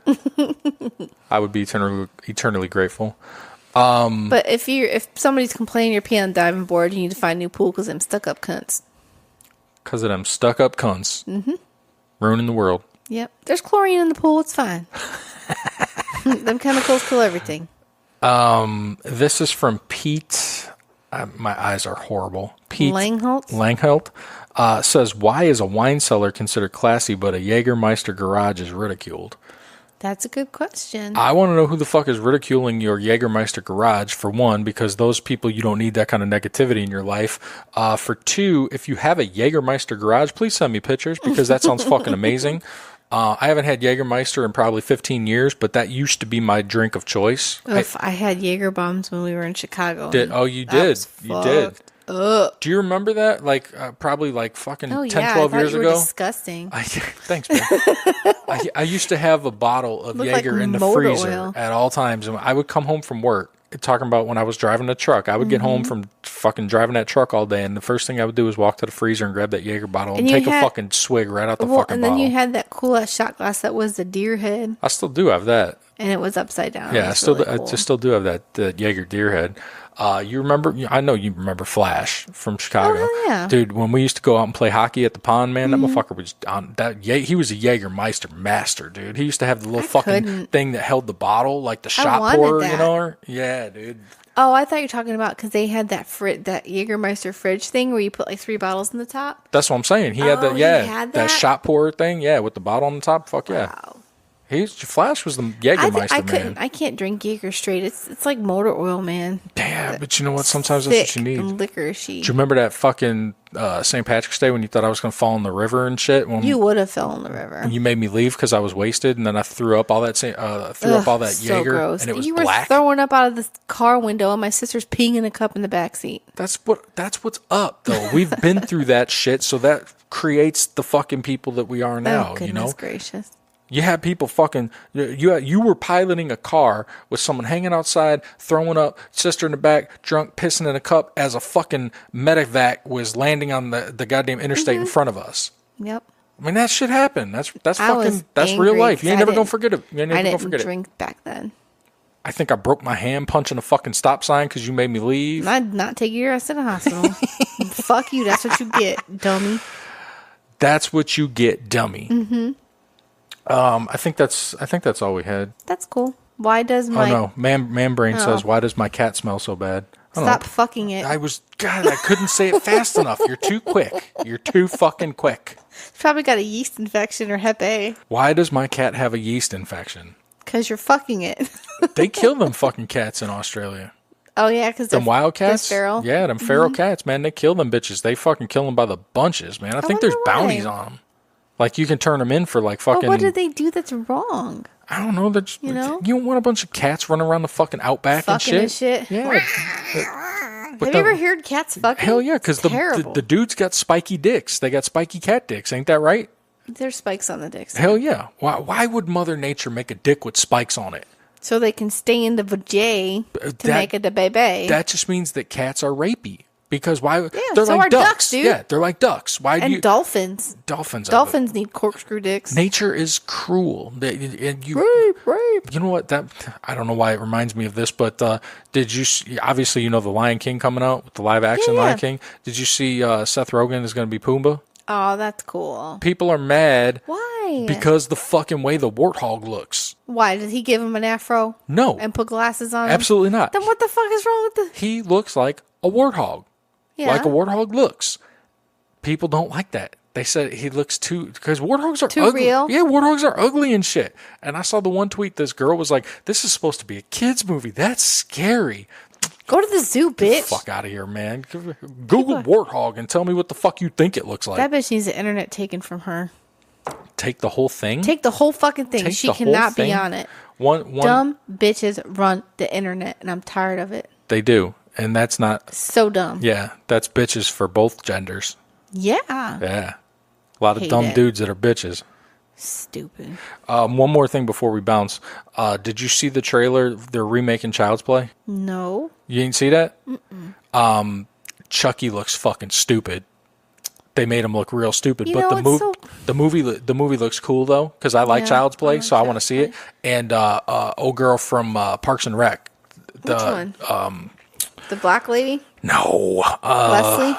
I would be eternally grateful. But if somebody's complaining you're peeing on the diving board, you need to find a new pool because them stuck up cunts. Because of them stuck up cunts. Mm-hmm. Ruining the world. Yep. There's chlorine in the pool. It's fine. Them chemicals kill everything. This is from Pete. My eyes are horrible. Pete Langholt says, why is a wine cellar considered classy, but a Jägermeister garage is ridiculed? That's a good question. I want to know who the fuck is ridiculing your Jägermeister garage, for one, because those people, you don't need that kind of negativity in your life. For two, if you have a Jägermeister garage, please send me pictures, because that sounds fucking amazing. I haven't had Jägermeister in probably 15 years, but that used to be my drink of choice. I had Jaeger bombs when we were in Chicago. You did. You did. Ugh. Do you remember that? Like, probably like fucking 10, 12 years ago? Disgusting. Thanks, man. I used to have a bottle of Jaeger in the freezer at all times. And I would come home from work, talking about when I was driving the truck. I would get home from fucking driving that truck all day, and the first thing I would do was walk to the freezer and grab that Jaeger bottle and take a fucking swig right out the fucking bottle. And then you had that cool ass shot glass that was the deer head. I still do have that. And it was upside down. Yeah, I still do have that Jaeger deer head. You remember? I know you remember Flash from Chicago. Oh, yeah. Dude, when we used to go out and play hockey at the pond, man, that motherfucker was on that. He was a Jägermeister master, dude. He used to have the little fucking thing that held the bottle, like the shot pourer, you know? Yeah, dude. Oh, I thought you were talking about because they had that Jägermeister fridge thing where you put like 3 bottles in the top. That's what I'm saying. He had that. Yeah, that shot pourer thing. Yeah, with the bottle on the top. Fuck yeah. Wow. Flash was the Jägermeister man. I can't drink Jaeger straight. It's like motor oil, man. Damn, but you know what? Sometimes that's what you need. And licorice-y. Do you remember that fucking St. Patrick's Day when you thought I was going to fall in the river and shit? You would have fell in the river. When you made me leave because I was wasted, and then I threw up all that Jaeger, gross. And it was you were black. Throwing up out of the car window, and my sister's peeing in a cup in the back seat. That's what's up, though. We've been through that shit, so that creates the fucking people that we are now. Oh, goodness you know, gracious. You had people fucking. You were piloting a car with someone hanging outside, throwing up, sister in the back, drunk, pissing in a cup as a fucking medevac was landing on the goddamn interstate in front of us. Yep. I mean, that shit happened. That's real life. You ain't never gonna forget it. I didn't drink back then. I think I broke my hand punching a fucking stop sign because you made me leave. I'd not take your ass to the hospital. Fuck you. That's what you get, dummy. That's what you get, dummy. Mm-hmm. I think that's all we had. That's cool. Why does my... Oh, no. Man Brain says, why does my cat smell so bad? Stop fucking it. I couldn't say it fast enough. You're too quick. You're too fucking quick. It's probably got a yeast infection or Hep A. Why does my cat have a yeast infection? Because you're fucking it. They kill them fucking cats in Australia. Oh, yeah, because they're wild cats. They're feral. Yeah, them feral cats, man. They kill them bitches. They fucking kill them by the bunches, man. I think there's bounties on them. Like, you can turn them in for, like, fucking... But what did they do that's wrong? I don't know. You don't want a bunch of cats running around the fucking outback fucking and shit? Yeah. Have you ever heard cats fucking? Hell yeah, because the dudes got spiky dicks. They got spiky cat dicks. Ain't that right? There's spikes on the dicks. Hell yeah. Why would Mother Nature make a dick with spikes on it? So they can stay in the vajay to make it a baby. That just means that cats are rapey. Because why? Yeah, they're so like are ducks, dude. Yeah, they're like ducks. Dolphins. Dolphins need corkscrew dicks. Nature is cruel. Rape. You know what? I don't know why it reminds me of this, but did you obviously the Lion King coming out with the live action Lion King? Did you see Seth Rogen is going to be Pumbaa? Oh, that's cool. People are mad. Why? Because the fucking way the warthog looks. Why? Did he give him an afro? No. And put glasses on him? Absolutely not. Then what the fuck is wrong with He looks like a warthog. Yeah. Like a warthog looks. People don't like that. They said he looks because warthogs are too ugly. real. Yeah, warthogs are ugly and shit. And I saw the one tweet. This girl was like, "This is supposed to be a kids movie. That's scary." Go to the zoo, bitch. Get the fuck out of here, man. Google warthog and tell me what the fuck you think it looks like. That bitch needs the internet taken from her. Take the whole thing. Take the whole fucking thing. She cannot be on it. One dumb bitches run the internet, and I'm tired of it. They do. And that's not... So dumb. Yeah, that's bitches for both genders. Yeah. Yeah. A lot of dumb dudes that are bitches. Stupid. One more thing before we bounce. Did you see the trailer? They're remaking Child's Play? No. You didn't see that? Mm-mm. Chucky looks fucking stupid. They made him look real stupid, but the movie looks cool though because I like Child's Play, so I want to see it. And old girl from Parks and Rec. Which one? The black lady? No. Leslie?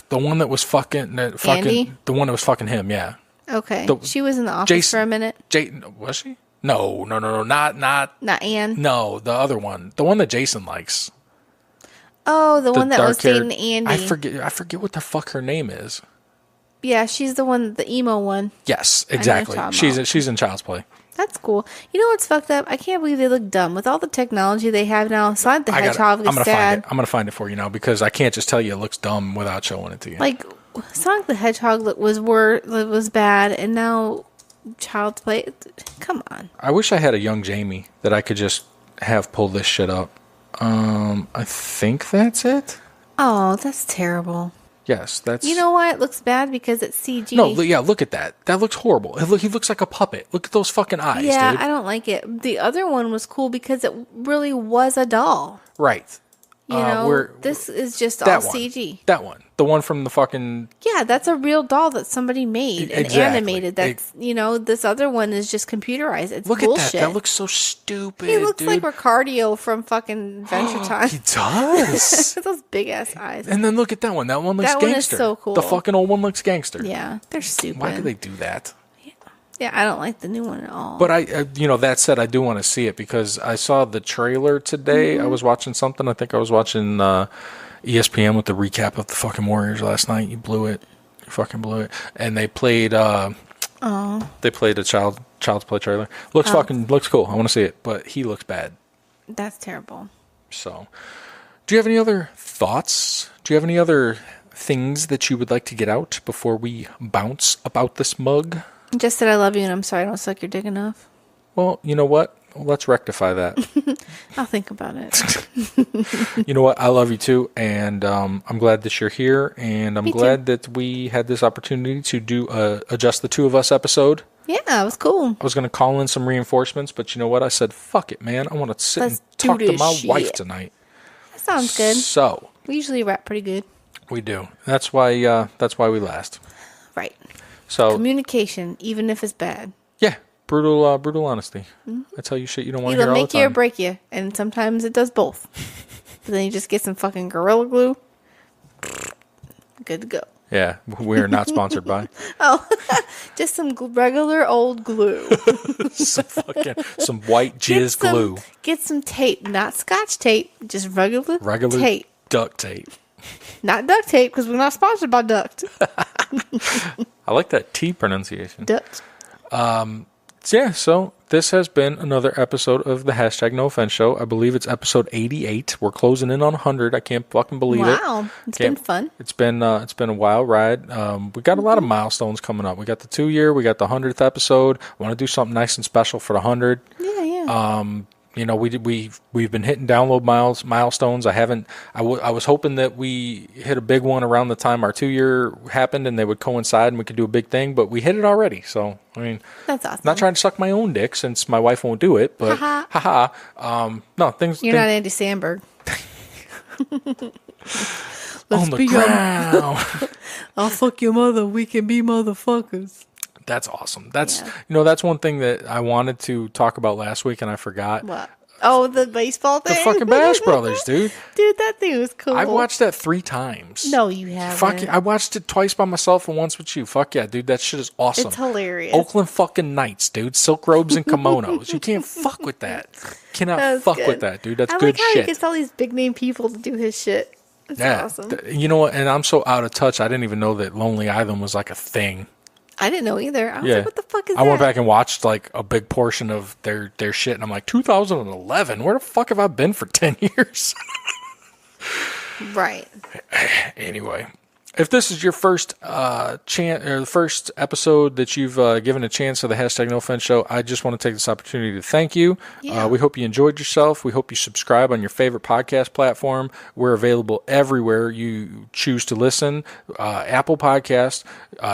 The one that was fucking Andy? The one that was fucking him, yeah. Okay. She was in the office for a minute. Was she? No. Not Ann. No, the other one. The one that Jason likes. Oh, the one that was dating Andy. I forget what the fuck her name is. Yeah, she's the emo one. Yes, exactly. She's in Child's Play. That's cool. You know what's fucked up? I can't believe they look dumb. With all the technology they have now, Sonic the Hedgehog looks sad. I'm going to find it for you now because I can't just tell you it looks dumb without showing it to you. Like, Sonic the Hedgehog was bad, and now Child's Play. Come on. I wish I had a young Jamie that I could just have pull this shit up. I think that's it. Oh, that's terrible. Yes, that's... You know why it looks bad? Because it's CG. No, yeah, look at that. That looks horrible. He looks like a puppet. Look at those fucking eyes, yeah, dude. I don't like it. The other one was cool because it really was a doll. Right. You know, this is just all CG. That one. The one from the fucking... Yeah, that's a real doll that somebody made and Exactly. animated. That's, this other one is just computerized. It's Look bullshit. at that. That looks so stupid, He looks dude. like Ricardio from fucking Adventure Time. He does. Those big ass eyes. And then look at that one. That one looks That one is gangster. so cool. The fucking old one looks gangster. Yeah, they're stupid. Why do they do that? Yeah, I don't like the new one at all. But that said, I do want to see it because I saw the trailer today. I was watching something. I think I was watching ESPN with the recap of the fucking Warriors last night. You blew it. You fucking blew it. And they played. They played a Child's Play trailer. Looks cool. I want to see it, but he looks bad. That's terrible. So, do you have any other thoughts? Do you have any other things that you would like to get out before we bounce about this mug? Just that I love you and I'm sorry I don't suck your dick enough. Well, you know what? Let's rectify that. I'll think about it. You know what? I love you too, and I'm glad that you're here, and I'm glad that we had this opportunity to do a Just the Two of Us episode. Yeah, it was cool. I was going to call in some reinforcements, but you know what? I said, fuck it, man. I want to sit and talk to my wife tonight. That sounds good. So we usually rap pretty good. We do. That's why we last. Right. So communication, even if it's bad. Yeah. Brutal honesty. Mm-hmm. I tell you shit you don't want to hear all the time. It'll make you or break you, and sometimes it does both. But then you just get some fucking Gorilla Glue. Good to go. Yeah, we're not sponsored by. Oh, just some regular old glue. some white jizz glue. Get some tape, not Scotch tape, just regular tape. Duct tape. Not duct tape, because we're not sponsored by duct. I like that T pronunciation. Duct. So this has been another episode of the #NoOffense show. I believe it's episode 88. We're closing in on 100. I can't fucking believe it. Wow, it's been fun. It's been a wild ride. We got a lot of milestones coming up. We got the 2-year. We got the 100th episode. I want to do something nice and special for the 100. Yeah. We've been hitting download milestones. I was hoping that we hit a big one around the time our 2-year happened and they would coincide and we could do a big thing, but we hit it already. So, I mean, that's awesome. Not trying to suck my own dick since my wife won't do it, but no, things. You're not Andy Samberg. On the ground. I'll fuck your mother. We can be motherfuckers. That's awesome. That's one thing that I wanted to talk about last week and I forgot. What? Oh, the baseball thing? The fucking Bash Brothers, dude. Dude, that thing was cool. I watched that 3 times. No, you haven't. Fuck yeah. I watched it twice by myself and once with you. Fuck yeah, dude. That shit is awesome. It's hilarious. Oakland fucking Knights, dude. Silk robes and kimonos. You can't fuck with that. Cannot fuck with that, dude. That's good shit. I like how he gets all these big name people to do his shit. That's awesome. You know what? And I'm so out of touch. I didn't even know that Lonely Island was like a thing. I didn't know either. I was like, what the fuck is that? I went back and watched like a big portion of their shit, and I'm like, 2011? Where the fuck have I been for 10 years? Right. Anyway, if this is your first chance or the first episode that you've given a chance to the #NoOffense show, I just want to take this opportunity to thank you. Yeah. We hope you enjoyed yourself. We hope you subscribe on your favorite podcast platform. We're available everywhere you choose to listen. Apple Podcast.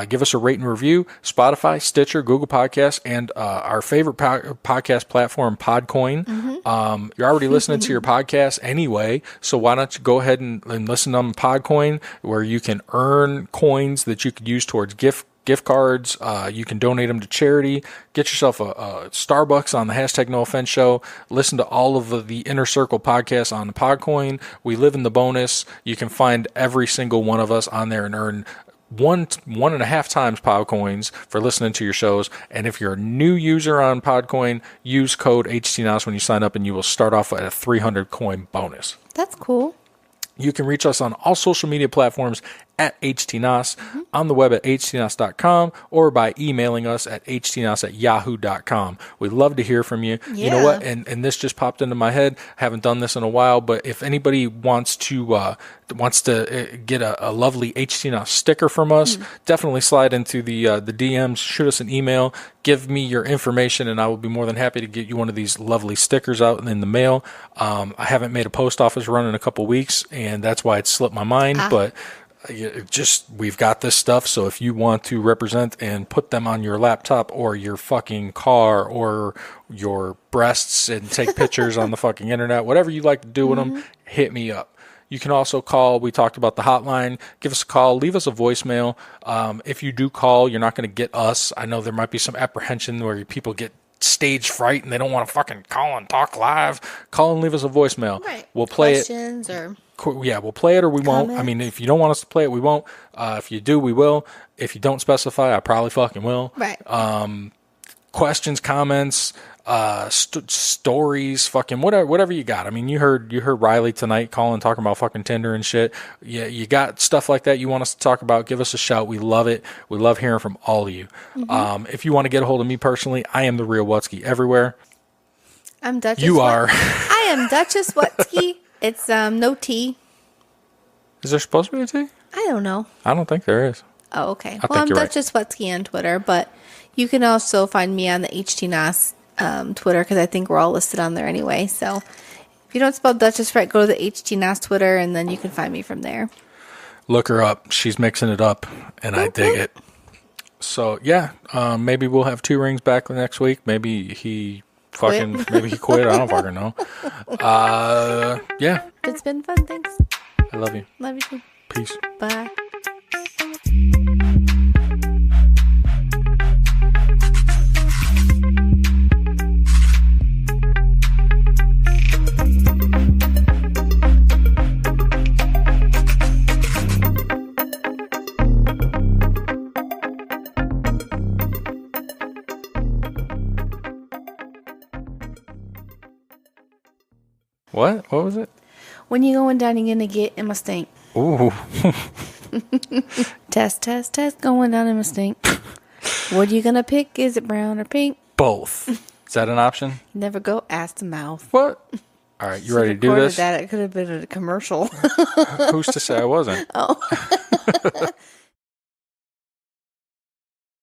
Give us a rate and review. Spotify, Stitcher, Google Podcasts, and our favorite podcast platform, Podcoin. Mm-hmm. You're already listening to your podcast anyway, so why not you go ahead and listen on Podcoin, where you can earn coins that you could use towards gift cards. You can donate them to charity. Get yourself a Starbucks on the #NoOffense show. Listen to all of the Inner Circle podcasts on the Podcoin. We live in the bonus. You can find every single one of us on there and earn 1.5 times Podcoins for listening to your shows. And if you're a new user on Podcoin, use code HTNOS when you sign up and you will start off at a 300 coin bonus. That's cool. You can reach us on all social media platforms at HTNOS, on the web at HTNOS.com, or by emailing us at HTNOS@yahoo.com. We'd love to hear from you. You know what? And this just popped into my head. I haven't done this in a while, but if anybody wants to get a lovely HTNOS sticker from us, definitely slide into the DMs, shoot us an email, give me your information, and I will be more than happy to get you one of these lovely stickers out in the mail. I haven't made a post office run in a couple weeks, and that's why it slipped my mind, but we've got this stuff. So if you want to represent and put them on your laptop or your fucking car or your breasts and take pictures on the fucking internet, whatever you like to do with them, hit me up. You can also call. We talked about the hotline. Give us a call. Leave us a voicemail. If you do call, you're not going to get us. I know there might be some apprehension where people get stage fright and they don't want to fucking call and talk live. Call and leave us a voicemail. Right. We'll play Questions it. Or we'll play it or we won't. comments. I mean, if you don't want us to play it, we won't. If you do, we will. If you don't specify, I probably fucking will. Right. Questions, comments, stories, fucking whatever you got. I mean, you heard Riley tonight calling, talking about fucking Tinder and shit. Yeah, you got stuff like that you want us to talk about, give us a shout. We love it. We love hearing from all of you. If you want to get a hold of me personally, I am the real Wutsky everywhere. I'm Duchess. You are. I am Duchess Wutsky. It's no T. Is there supposed to be a T? I don't know. I don't think there is. Oh, okay. I Well, I'm think you're Duchess Wutsky on Twitter, but you can also find me on the HTNOS Twitter because I think we're all listed on there anyway. So if you don't spell Duchess right, go to the HTNOS Twitter and then you can find me from there. Look her up. She's mixing it up, and I dig it. So, yeah, maybe we'll have 2 rings back next week. Maybe he quit. Maybe he quit. I don't fucking know. Yeah. It's been fun. Thanks. I love you. Love you too. Peace. Bye. What? What was it? When you going down, you're gonna get in my stink. Ooh. Test, going down in my stink. What are you gonna pick? Is it brown or pink? Both. Is that an option? Never go ass to mouth. What? All right, you ready to do this? That it could have been a commercial. Who's to say I wasn't? Oh.